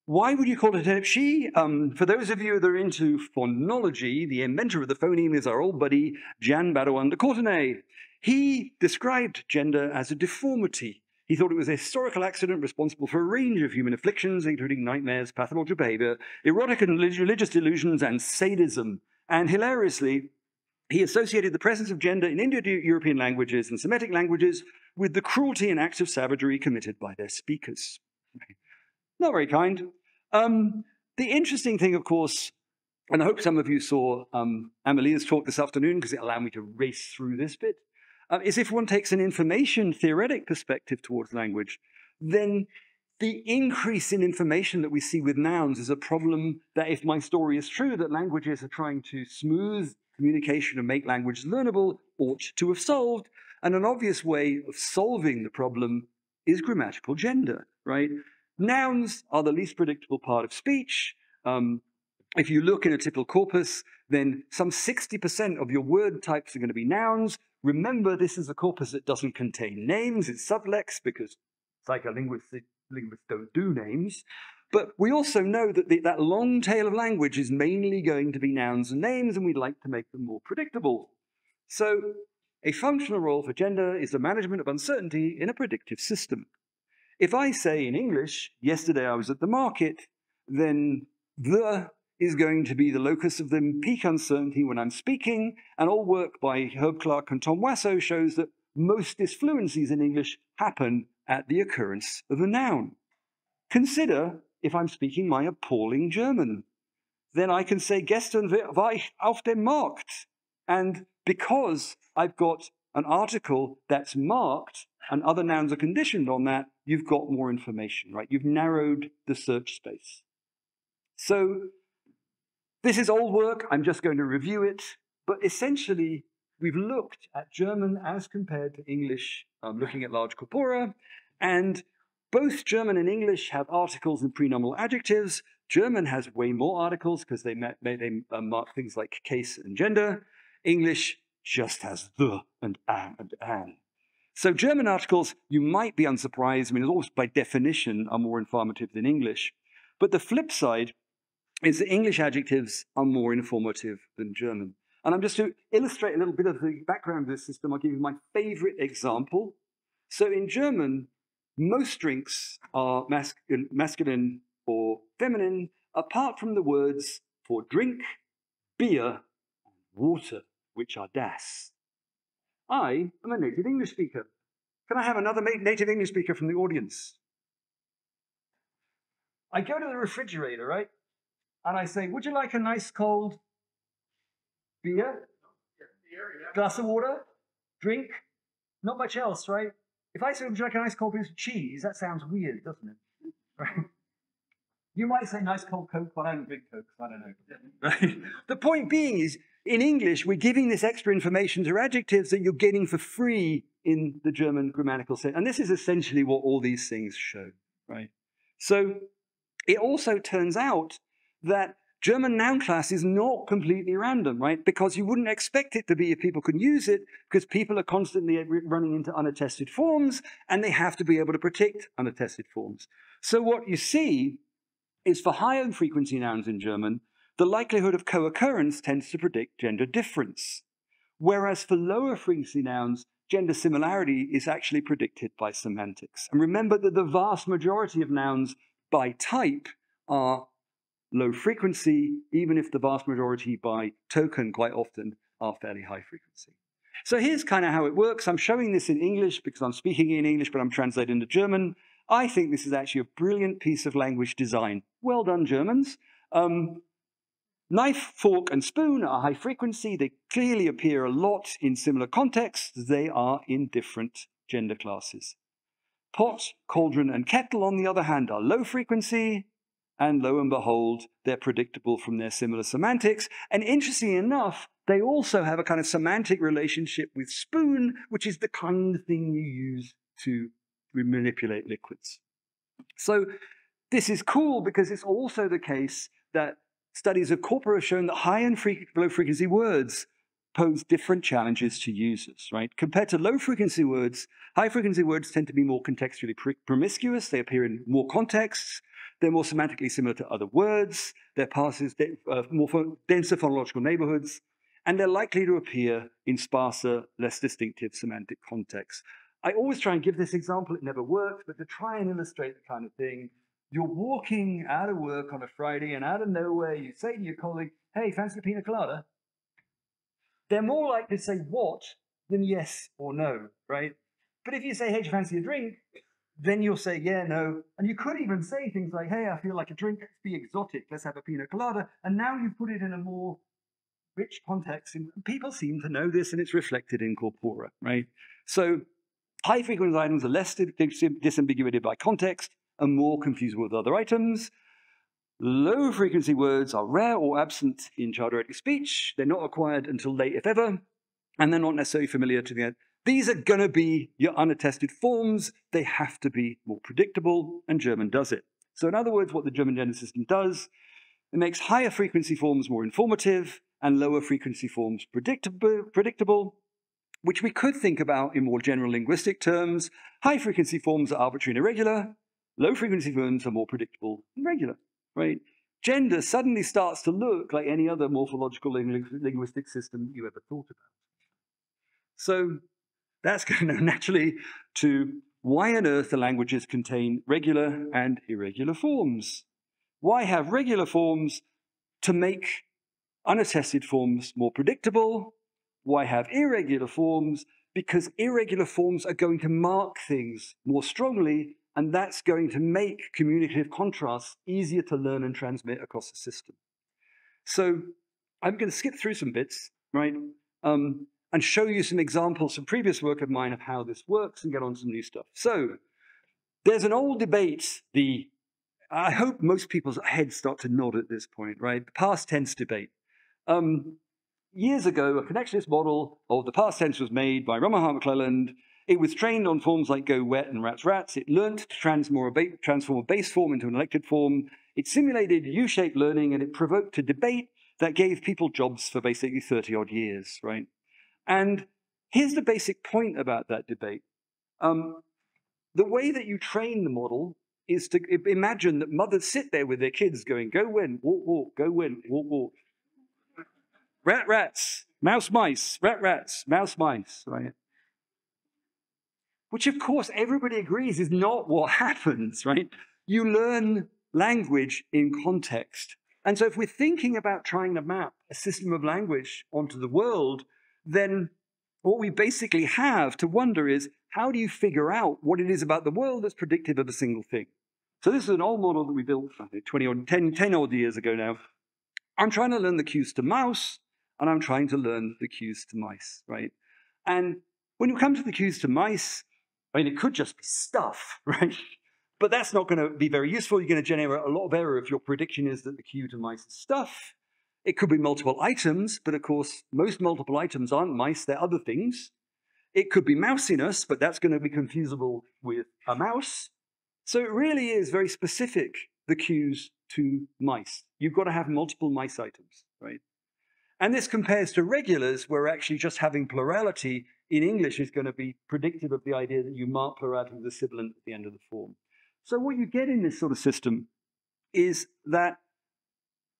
Why would you call it a turnip? She, for those of you that are into phonology, the inventor of the phoneme is our old buddy, Jan Barouin de Courtenay. He described gender as a deformity. He thought it was a historical accident responsible for a range of human afflictions, including nightmares, pathological behavior, erotic and religious delusions, and sadism. And hilariously, he associated the presence of gender in Indo-European languages and Semitic languages with the cruelty and acts of savagery committed by their speakers. Not very kind. The interesting thing, of course, and I hope some of you saw Amelia's talk this afternoon because it allowed me to race through this bit, is if one takes an information theoretic perspective towards language, then the increase in information that we see with nouns is a problem that, if my story is true, that languages are trying to smooth communication and make language learnable, ought to have solved. And an obvious way of solving the problem is grammatical gender, right? Nouns are the least predictable part of speech. If you look in a typical corpus, then some 60% of your word types are going to be nouns. Remember, this is a corpus that doesn't contain names. It's sublex because psycholinguists don't do names. But we also know that that long tail of language is mainly going to be nouns and names, and we'd like to make them more predictable. So a functional role for gender is the management of uncertainty in a predictive system. If I say in English, yesterday I was at the market, then the is going to be the locus of the peak uncertainty when I'm speaking, and all work by Herb Clark and Tom Wasso shows that most disfluencies in English happen at the occurrence of a noun. Consider if I'm speaking my appalling German. Then I can say, gestern war ich auf dem Markt. And because I've got an article that's marked and other nouns are conditioned on that, you've got more information, right? You've narrowed the search space. So this is old work. I'm just going to review it. But essentially, we've looked at German as compared to English, looking at large corpora. And both German and English have articles and prenominal adjectives. German has way more articles because they mark things like case and gender. English just has the and an. So German articles, you might be unsurprised, I mean, almost by definition, are more informative than English. But the flip side is that English adjectives are more informative than German. And I'm just to illustrate a little bit of the background of this system, I'll give you my favorite example. So in German, most drinks are masculine or feminine, apart from the words for drink, beer, and water, which are das. I am a native English speaker. Can I have another native English speaker from the audience? I go to the refrigerator, right? And I say, would you like a nice cold Beer? Glass of water? Drink? Not much else, right? If I say, would you like a nice cold piece of cheese, that sounds weird, doesn't it? Right? You might say nice cold Coke, but I don't drink Coke, so I don't know. Right? The point being is, in English, we're giving this extra information to adjectives that you're getting for free in the German grammatical sense. And this is essentially what all these things show, right? So it also turns out that German noun class is not completely random, right? Because you wouldn't expect it to be if people could use it, because people are constantly running into unattested forms, and they have to be able to predict unattested forms. So what you see is for higher frequency nouns in German, the likelihood of co-occurrence tends to predict gender difference. Whereas for lower frequency nouns, gender similarity is actually predicted by semantics. And remember that the vast majority of nouns by type are low frequency, even if the vast majority by token quite often are fairly high frequency. So here's kind of how it works. I'm showing this in English because I'm speaking in English, but I'm translating to German. I think this is actually a brilliant piece of language design. Well done, Germans. Knife, fork, and spoon are high frequency. They clearly appear a lot in similar contexts. They are in different gender classes. Pot, cauldron, and kettle, on the other hand, are low frequency. And lo and behold, they're predictable from their similar semantics. And interestingly enough, they also have a kind of semantic relationship with spoon, which is the kind of thing you use to manipulate liquids. So this is cool because it's also the case that studies of corpora have shown that high and low frequency words pose different challenges to users, right? Compared to low frequency words, high frequency words tend to be more contextually promiscuous. They appear in more contexts. They're more semantically similar to other words. They're more denser phonological neighborhoods. And they're likely to appear in sparser, less distinctive semantic contexts. I always try and give this example. It never works, but to try and illustrate the kind of thing, you're walking out of work on a Friday, and out of nowhere, you say to your colleague, hey, fancy a pina colada? They're more likely to say what than yes or no, right? But if you say, hey, do you fancy a drink? Then you'll say, yeah, no. And you could even say things like, hey, I feel like a drink. Let's be exotic. Let's have a pina colada. And now you put it in a more rich context. And people seem to know this, and it's reflected in corpora, right? So high frequency items are less disambiguated by context and more confusable with other items. Low frequency words are rare or absent in child-directed speech. They're not acquired until late, if ever, and they're not necessarily familiar to the end. These are going to be your unattested forms. They have to be more predictable, and German does it. So in other words, what the German gender system does, it makes higher frequency forms more informative and lower frequency forms predictable, which we could think about in more general linguistic terms. High frequency forms are arbitrary and irregular. Low frequency forms are more predictable and regular, right? Gender suddenly starts to look like any other morphological linguistic system you ever thought about. So that's going to naturally to why on earth the languages contain regular and irregular forms. Why have regular forms to make unattested forms more predictable? Why have irregular forms? Because irregular forms are going to mark things more strongly, and that's going to make communicative contrasts easier to learn and transmit across the system. So I'm going to skip through some bits, right? And show you some examples from previous work of mine of how this works and get on some new stuff. So there's an old debate, I hope most people's heads start to nod at this point, right? The past tense debate. Years ago, a connectionist model of the past tense was made by Ramscar McClelland. It was trained on forms like go, wet, and rats, rats. It learned to transform a base form into an elected form. It simulated U-shaped learning, and it provoked a debate that gave people jobs for basically 30-odd years, right? And here's the basic point about that debate. The way that you train the model is to imagine that mothers sit there with their kids going, go, when, walk, walk, go, when, walk, walk. Rat, rats, mouse, mice, rat, rats, mouse, mice, right? Which, of course, everybody agrees is not what happens, right? You learn language in context. And so if we're thinking about trying to map a system of language onto the world, then what we basically have to wonder is, how do you figure out what it is about the world that's predictive of a single thing? So this is an old model that we built 10 odd years ago now. I'm trying to learn the cues to mouse. and I'm trying to learn the cues to mice, right? And when you come to the cues to mice, I mean, it could just be stuff, right? But that's not going to be very useful. You're going to generate a lot of error if your prediction is that the cue to mice is stuff. It could be multiple items, but of course, most multiple items aren't mice, they're other things. It could be mousiness, but that's going to be confusable with a mouse. So it really is very specific, the cues to mice. You've got to have multiple mice items, right? And this compares to regulars, where actually just having plurality in English is going to be predictive of the idea that you mark plurality with a sibilant at the end of the form. So what you get in this sort of system is that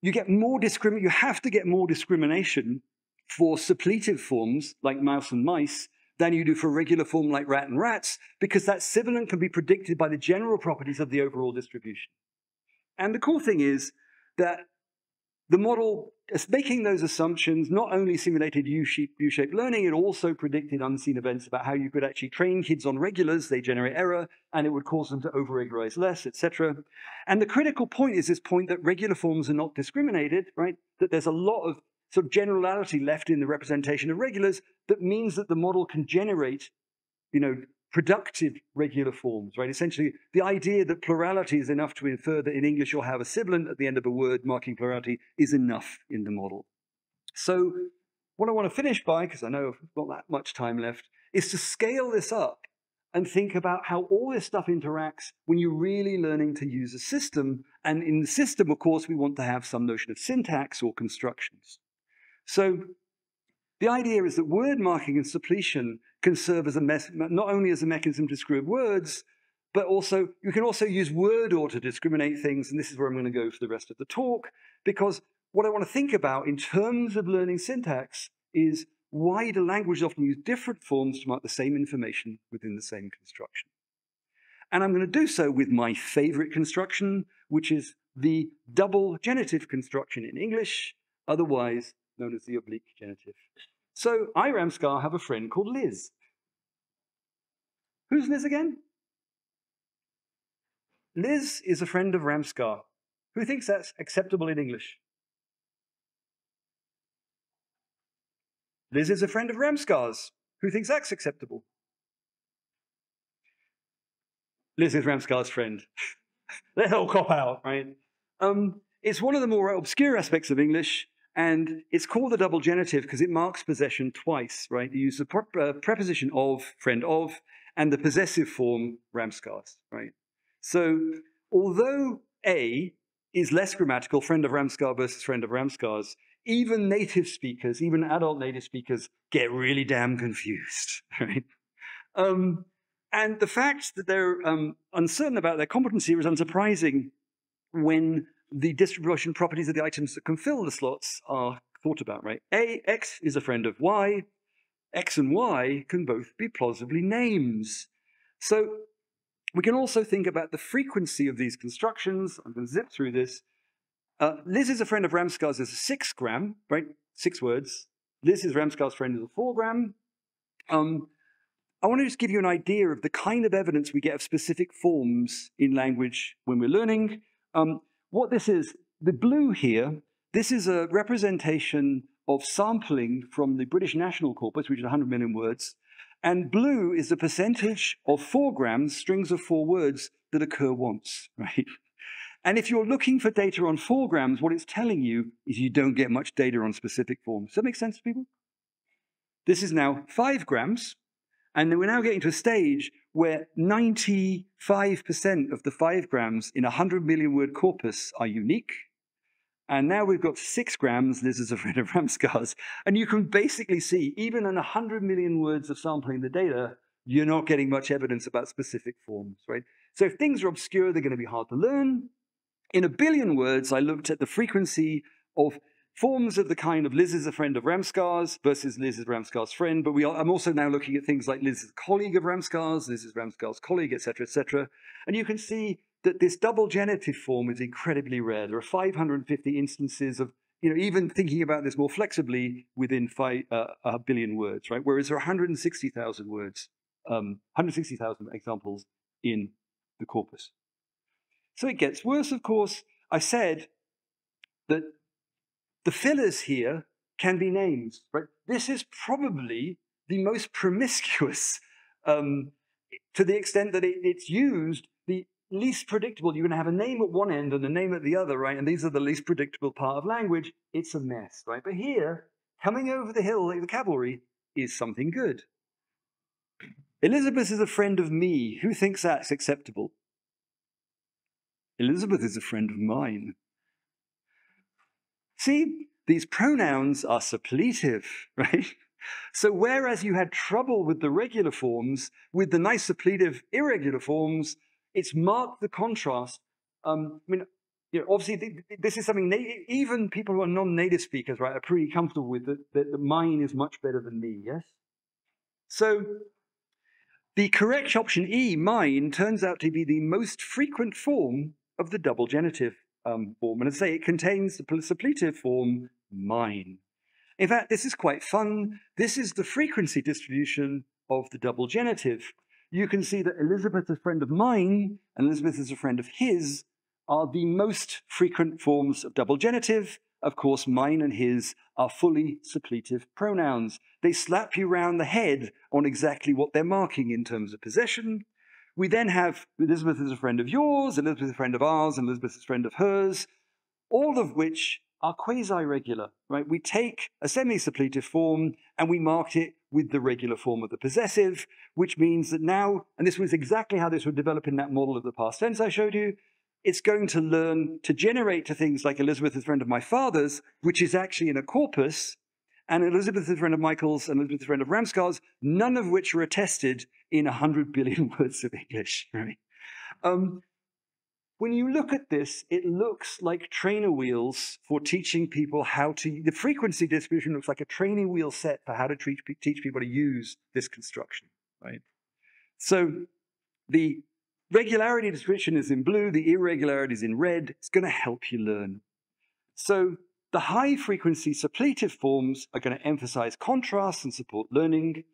you get more you have to get more discrimination for suppletive forms like mouse and mice than you do for regular form like rat and rats, because that sibilant can be predicted by the general properties of the overall distribution. And the cool thing is that the model, making those assumptions, not only simulated U-shaped learning, it also predicted unseen events about how you could actually train kids on regulars, they generate error, and it would cause them to over-regularize less, etc. And the critical point is this point that regular forms are not discriminated, right? That there's a lot of sort of generality left in the representation of regulars that means that the model can generate, productive regular forms, right? Essentially, the idea that plurality is enough to infer that in English you'll have a sibilant at the end of a word marking plurality is enough in the model. So what I want to finish by, because I know I've not that much time left, is to scale this up and think about how all this stuff interacts when you're really learning to use a system. And in the system, of course, we want to have some notion of syntax or constructions. So the idea is that word marking and suppletion can serve as not only as a mechanism to screw up words, but also you can also use word order to discriminate things. And this is where I'm going to go for the rest of the talk, because what I want to think about in terms of learning syntax is why do languages often use different forms to mark the same information within the same construction. And I'm going to do so with my favorite construction, which is the double genitive construction in English, otherwise known as the oblique genitive. So I, Ramscar, have a friend called Liz. Who's Liz again? Liz is a friend of Ramscar. Who thinks that's acceptable in English? Liz is a friend of Ramscar's. Who thinks that's acceptable? Liz is Ramscar's friend. They all cop out, right? It's one of the more obscure aspects of English, and it's called the double genitive because it marks possession twice, right? You use the preposition of, friend of, and the possessive form, Ramscar's, right? So although A is less grammatical, friend of Ramscar versus friend of Ramscar's, even native speakers, even adult native speakers, get really damn confused, right? And the fact that they're uncertain about their competency is unsurprising when the distribution properties of the items that can fill the slots are thought about, right? X is a friend of Y. X and Y can both be plausibly names. So we can also think about the frequency of these constructions. I'm going to zip through this. Liz is a friend of Ramscar's as a 6 gram, right? 6 words. Liz is Ramscar's friend as a 4 gram. I want to just give you an idea of the kind of evidence we get of specific forms in language when we're learning. What this is, the blue here, this is a representation of sampling from the British National Corpus, which is 100 million words. And blue is the percentage of 4 grams, strings of 4 words, that occur once, right? And if you're looking for data on 4 grams, what it's telling you is you don't get much data on specific forms. Does that make sense to people? This is now 5 grams. And then we're now getting to a stage where 95% of the 5 grams in a 100 million word corpus are unique. And now we've got 6 grams. This is a friend of Ramscar's. And you can basically see, even in 100 million words of sampling the data, you're not getting much evidence about specific forms, right? So if things are obscure, they're going to be hard to learn. In 1 billion words, I looked at the frequency of forms of the kind of Liz is a friend of Ramscar's versus Liz is Ramscar's friend. But I'm also now looking at things like Liz is a colleague of Ramscar's, Liz is Ramscar's colleague, etc., etc. And you can see that this double genitive form is incredibly rare. There are 550 instances of, even thinking about this more flexibly within 1 billion words, right? Whereas there are 160,000 words, 160,000 examples in the corpus. So it gets worse, of course. I said that the fillers here can be names, right? This is probably the most promiscuous, to the extent that it's used, the least predictable. You're going to have a name at one end and a name at the other, right? And these are the least predictable part of language. It's a mess, right? But here, coming over the hill like the cavalry is something good. Elizabeth is a friend of me. Who thinks that's acceptable? Elizabeth is a friend of mine. See, these pronouns are suppletive, right? So whereas you had trouble with the regular forms, with the nice suppletive irregular forms, it's marked the contrast. I mean, you know, obviously this is something even people who are non-native speakers, right, are pretty comfortable with, that mine is much better than me, yes? So the correct option E, mine, turns out to be the most frequent form of the double genitive form. And as I say, it contains the suppletive form mine. In fact, this is quite fun. This is the frequency distribution of the double genitive. You can see that Elizabeth is a friend of mine and Elizabeth is a friend of his are the most frequent forms of double genitive. Of course, mine and his are fully suppletive pronouns. They slap you round the head on exactly what they're marking in terms of possession. We then have Elizabeth is a friend of yours, Elizabeth is a friend of ours, and Elizabeth is a friend of hers, all of which are quasi-regular, right? We take a semi-suppletive form and we mark it with the regular form of the possessive, which means that now, and this was exactly how this would develop in that model of the past tense I showed you, it's going to learn to generate to things like Elizabeth is a friend of my father's, which is actually in a corpus, and Elizabeth is a friend of Michael's, and Elizabeth is a friend of Ramscar's, none of which are attested in 100 billion words of English, right? When you look at this, it looks like trainer wheels for teaching people how to, the frequency distribution looks like a training wheel set for how to teach people to use this construction, right? So the regularity distribution is in blue, the irregularity is in red. It's going to help you learn. So the high frequency suppletive forms are going to emphasize contrast and support learning.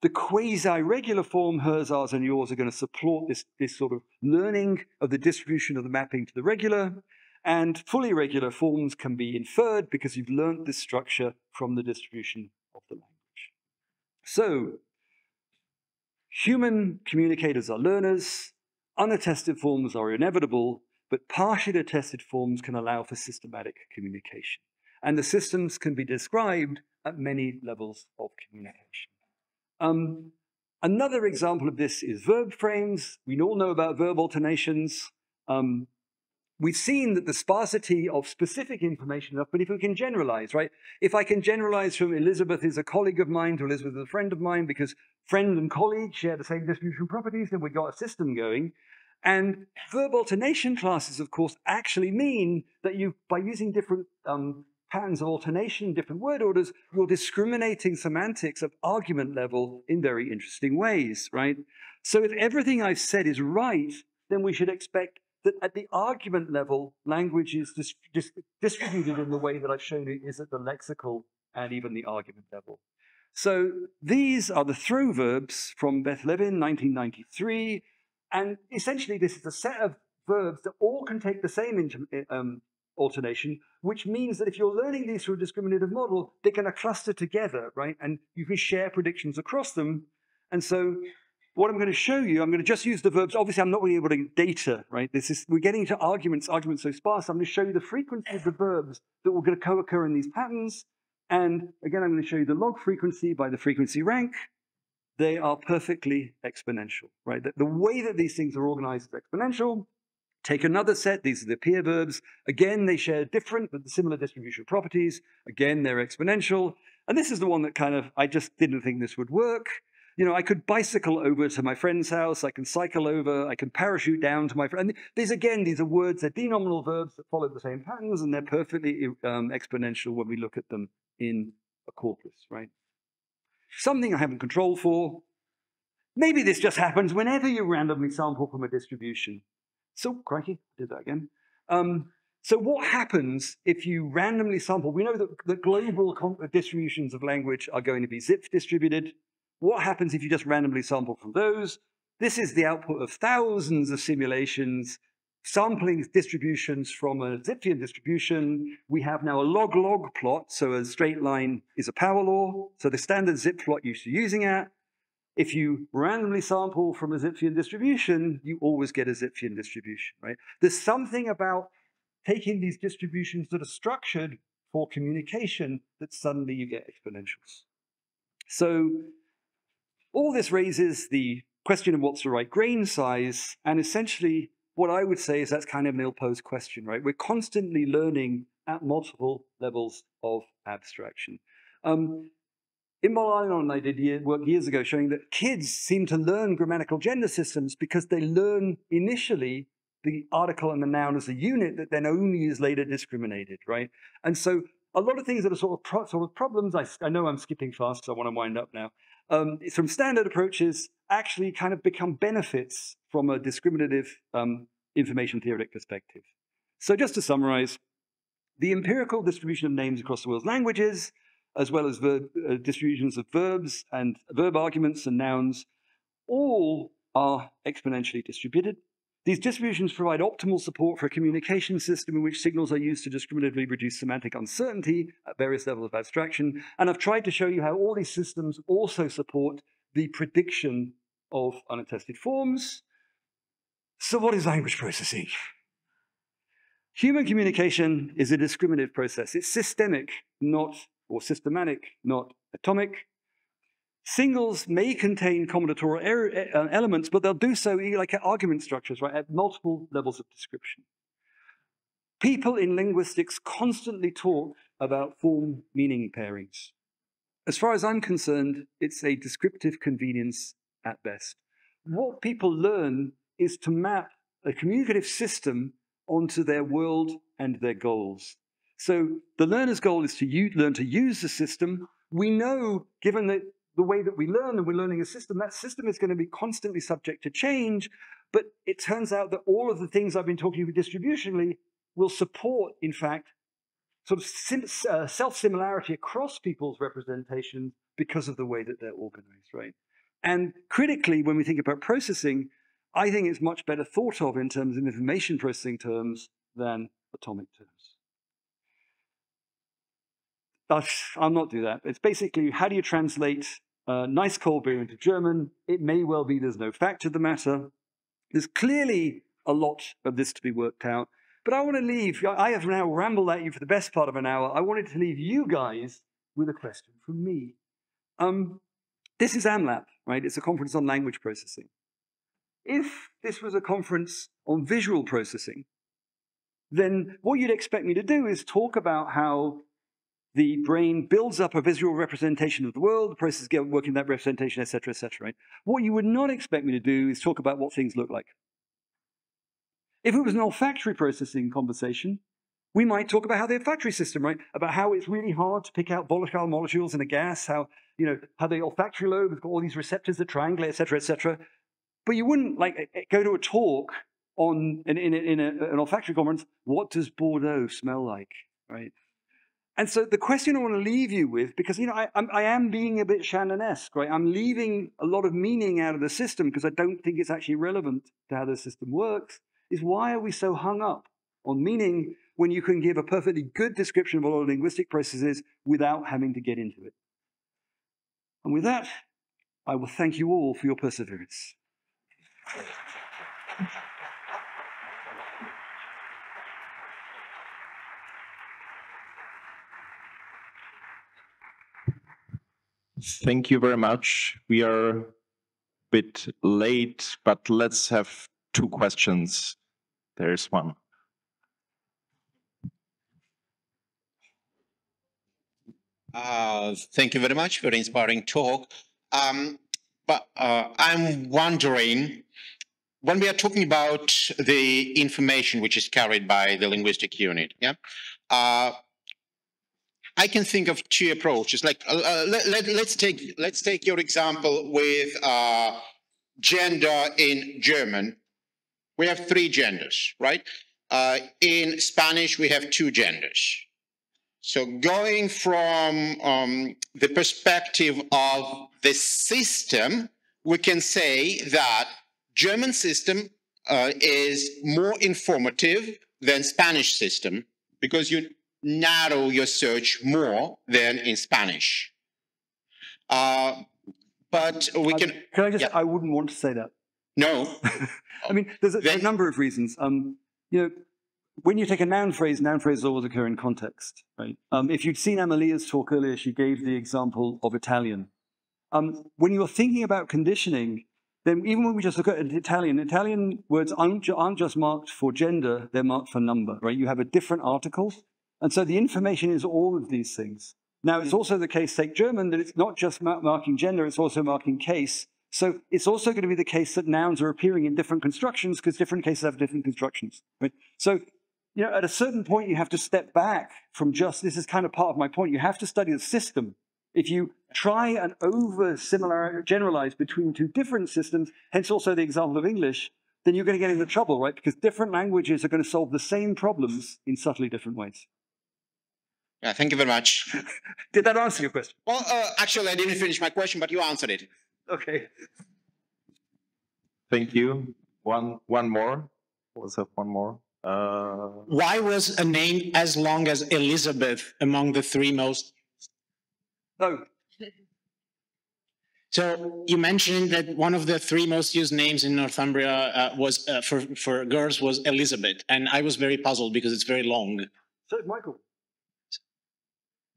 The quasi-regular form, hers, ours, and yours, are going to support this sort of learning of the distribution of the mapping to the regular. And fully regular forms can be inferred because you've learned this structure from the distribution of the language. So human communicators are learners. Unattested forms are inevitable, but partially attested forms can allow for systematic communication. And the systems can be described at many levels of communication. Another example of this is verb frames. We all know about verb alternations. We've seen that the sparsity of specific information enough, but if we can generalize, right? If I can generalize from Elizabeth is a colleague of mine to Elizabeth is a friend of mine because friend and colleague share the same distribution properties, then we've got a system going. And verb alternation classes, of course, actually mean that you, by using different patterns of alternation, different word orders, you're discriminating semantics of argument level in very interesting ways, right? So if everything I've said is right, then we should expect that at the argument level, language is distributed in the way that I've shown you is at the lexical and even the argument level. So these are the throw verbs from Beth Levin, 1993. And essentially, this is a set of verbs that all can take the same alternation, which means that if you're learning these through a discriminative model, they're going to cluster together, right? And you can share predictions across them. And so what I'm going to show you, I'm going to just use the verbs. Obviously, I'm not really able to get data, right? We're getting into arguments so sparse. I'm going to show you the frequency of the verbs that will co-occur in these patterns. And again, I'm going to show you the log frequency by the frequency rank. They are perfectly exponential, right? The way that these things are organized is exponential. Take another set, these are the peer verbs. Again, they share different but similar distribution properties. Again, they're exponential. And this is the one that kind of, I just didn't think this would work. You know, I could bicycle over to my friend's house. I can cycle over. I can parachute down to my friend. These are words, they're denominal verbs that follow the same patterns, and they're perfectly exponential when we look at them in a corpus, right? Something I haven't control for. Maybe this just happens whenever you randomly sample from a distribution. So, crikey, did that again. So what happens if you randomly sample? We know that the global distributions of language are going to be zip distributed. What happens if you just randomly sample from those? This is the output of thousands of simulations. sampling distributions from a Zipfian distribution. We have now a log-log plot, so a straight line is a power law. So the standard zip plot you're using at. If you randomly sample from a Zipfian distribution, you always get a Zipfian distribution, right? There's something about taking these distributions that are structured for communication that suddenly you get exponentials. So all this raises the question of what's the right grain size, and essentially what I would say is that's kind of an ill-posed question, right? We're constantly learning at multiple levels of abstraction. In Milan, I did work years ago showing that kids seem to learn grammatical gender systems because they learn initially the article and the noun as a unit that then only is later discriminated, right? And so a lot of things that are sort of problems, I know I'm skipping fast, so I want to wind up now, from standard approaches actually kind of become benefits from a discriminative information theoretic perspective. So just to summarize, the empirical distribution of names across the world's languages, as well as distributions of verbs and verb arguments and nouns, all are exponentially distributed. These distributions provide optimal support for a communication system in which signals are used to discriminatively reduce semantic uncertainty at various levels of abstraction. And I've tried to show you how all these systems also support the prediction of unattested forms. So what is language processing? Human communication is a discriminative process. It's systemic, or systematic, not atomic. Singles may contain combinatorial elements, but they'll do so like at argument structures, right, at multiple levels of description. People in linguistics constantly talk about form-meaning pairings. As far as I'm concerned, it's a descriptive convenience at best. What people learn is to map a communicative system onto their world and their goals. So the learner's goal is to learn to use the system. We know, given that the way that we learn and we're learning a system, that system is going to be constantly subject to change. But it turns out that all of the things I've been talking about distributionally will support, in fact, sort of self-similarity across people's representations because of the way that they're organized, right? And critically, when we think about processing, I think it's much better thought of in terms of information processing terms than atomic terms. I'll not do that. It's basically, how do you translate nice cold beer into German? It may well be there's no fact to the matter. There's clearly a lot of this to be worked out. But I want to leave, I have now rambled at you for the best part of an hour. I wanted to leave you guys with a question from me. This is AMLaP, right? It's a conference on language processing. If this was a conference on visual processing, then what you'd expect me to do is talk about how the brain builds up a visual representation of the world, the processes get working that representation, et cetera, right? What you would not expect me to do is talk about what things look like. If it was an olfactory processing conversation, we might talk about how the olfactory system, right? About how it's really hard to pick out volatile molecules in a gas, how the olfactory lobe has got all these receptors that triangulate, et cetera, et cetera. But you wouldn't go to a talk in an olfactory conference, what does Bordeaux smell like, right? And so the question I want to leave you with, because I am being a bit Shannon-esque, right? I'm leaving a lot of meaning out of the system because I don't think it's actually relevant to how the system works, is why are we so hung up on meaning when you can give a perfectly good description of a lot of linguistic processes without having to get into it? And with that, I will thank you all for your perseverance. Thank you very much. We are a bit late, but let's have 2 questions. There's one. Thank you very much for the inspiring talk. But I'm wondering, when we are talking about the information which is carried by the linguistic unit, I can think of 2 approaches. Like, let's take your example with gender in German. We have 3 genders, right? In Spanish, we have 2 genders. So going from the perspective of the system, we can say that German system is more informative than Spanish system because you narrow your search more than in Spanish. But we can. Can I just? Yeah. I wouldn't want to say that. No. I mean, there's a number of reasons. You know, when you take a noun phrases always occur in context, right? If you'd seen Amelia's talk earlier, she gave the example of Italian. When you're thinking about conditioning, then even when we just look at Italian words aren't just marked for gender, they're marked for number, right? You have a different article. And so the information is all of these things. Now, it's also the case, take German, that it's not just marking gender, it's also marking case. So it's also going to be the case that nouns are appearing in different constructions because different cases have different constructions, right? So, you know, at a certain point, you have to step back from just, this is kind of part of my point, you have to study the system. If you try and generalize between two different systems, hence also the example of English, then you're going to get into trouble, right? Because different languages are going to solve the same problems in subtly different ways. Yeah, thank you very much. Did that answer your question? Well, actually, I didn't finish my question, but you answered it. Okay. Thank you. One more. Was that one more? Why was a name as long as Elizabeth among the three most? Oh. So you mentioned that one of the three most used names in Northumbria was for girls was Elizabeth, and I was very puzzled because it's very long. So is Michael.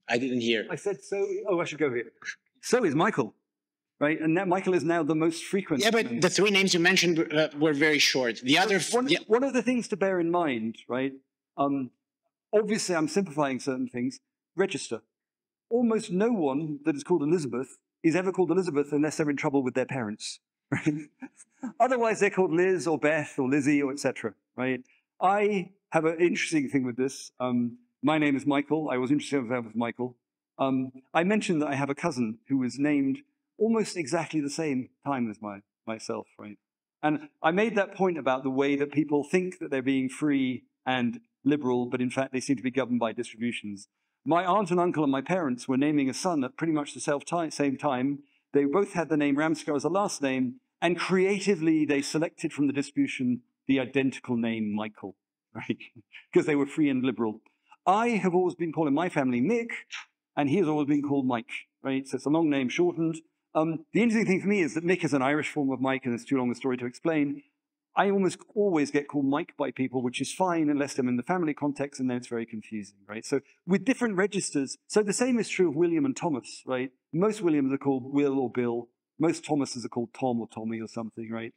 I didn't hear. I said so. Oh, I should go here. So is Michael, right? And that Michael is now the most frequent. Yeah, but the three names you mentioned were very short. The other one of the things to bear in mind, right? Obviously, I'm simplifying certain things. Register. Almost no one that is called Elizabeth is ever called Elizabeth unless they're in trouble with their parents. Right? Otherwise, they're called Liz or Beth or Lizzie or etc. Right? I have an interesting thing with this. My name is Michael. I was interested with Michael. I mentioned that I have a cousin who was named almost exactly the same time as myself, right? And I made that point about the way that people think that they're being free and liberal, but in fact they seem to be governed by distributions. My aunt and uncle and my parents were naming a son at pretty much the same time. They both had the name Ramscar as a last name, and creatively they selected from the distribution the identical name Michael, right? Because they were free and liberal. I have always been called in my family Mick, and he has always been called Mike, right? So it's a long name shortened. The interesting thing for me is that Mick is an Irish form of Mike, and it's too long a story to explain. I almost always get called Mike by people, which is fine unless I'm in the family context, and then it's very confusing, right? So with different registers, so the same is true of William and Thomas, right? Most Williams are called Will or Bill. Most Thomases are called Tom or Tommy or something, right?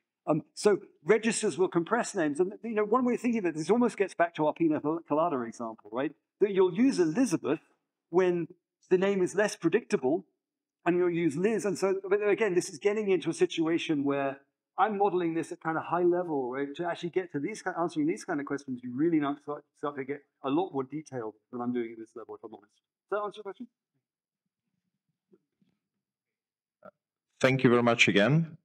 So registers will compress names. And, you know, one way of thinking of it, this almost gets back to our pina colada example, right? That you'll use Elizabeth when the name is less predictable, and you'll use Liz. And so, but again, this is getting into a situation where I'm modeling this at kind of high level, right? To actually get to answering these kind of questions, you really not start to get a lot more detailed than I'm doing at this level, if I'm honest. Does that answer your question? Thank you very much again.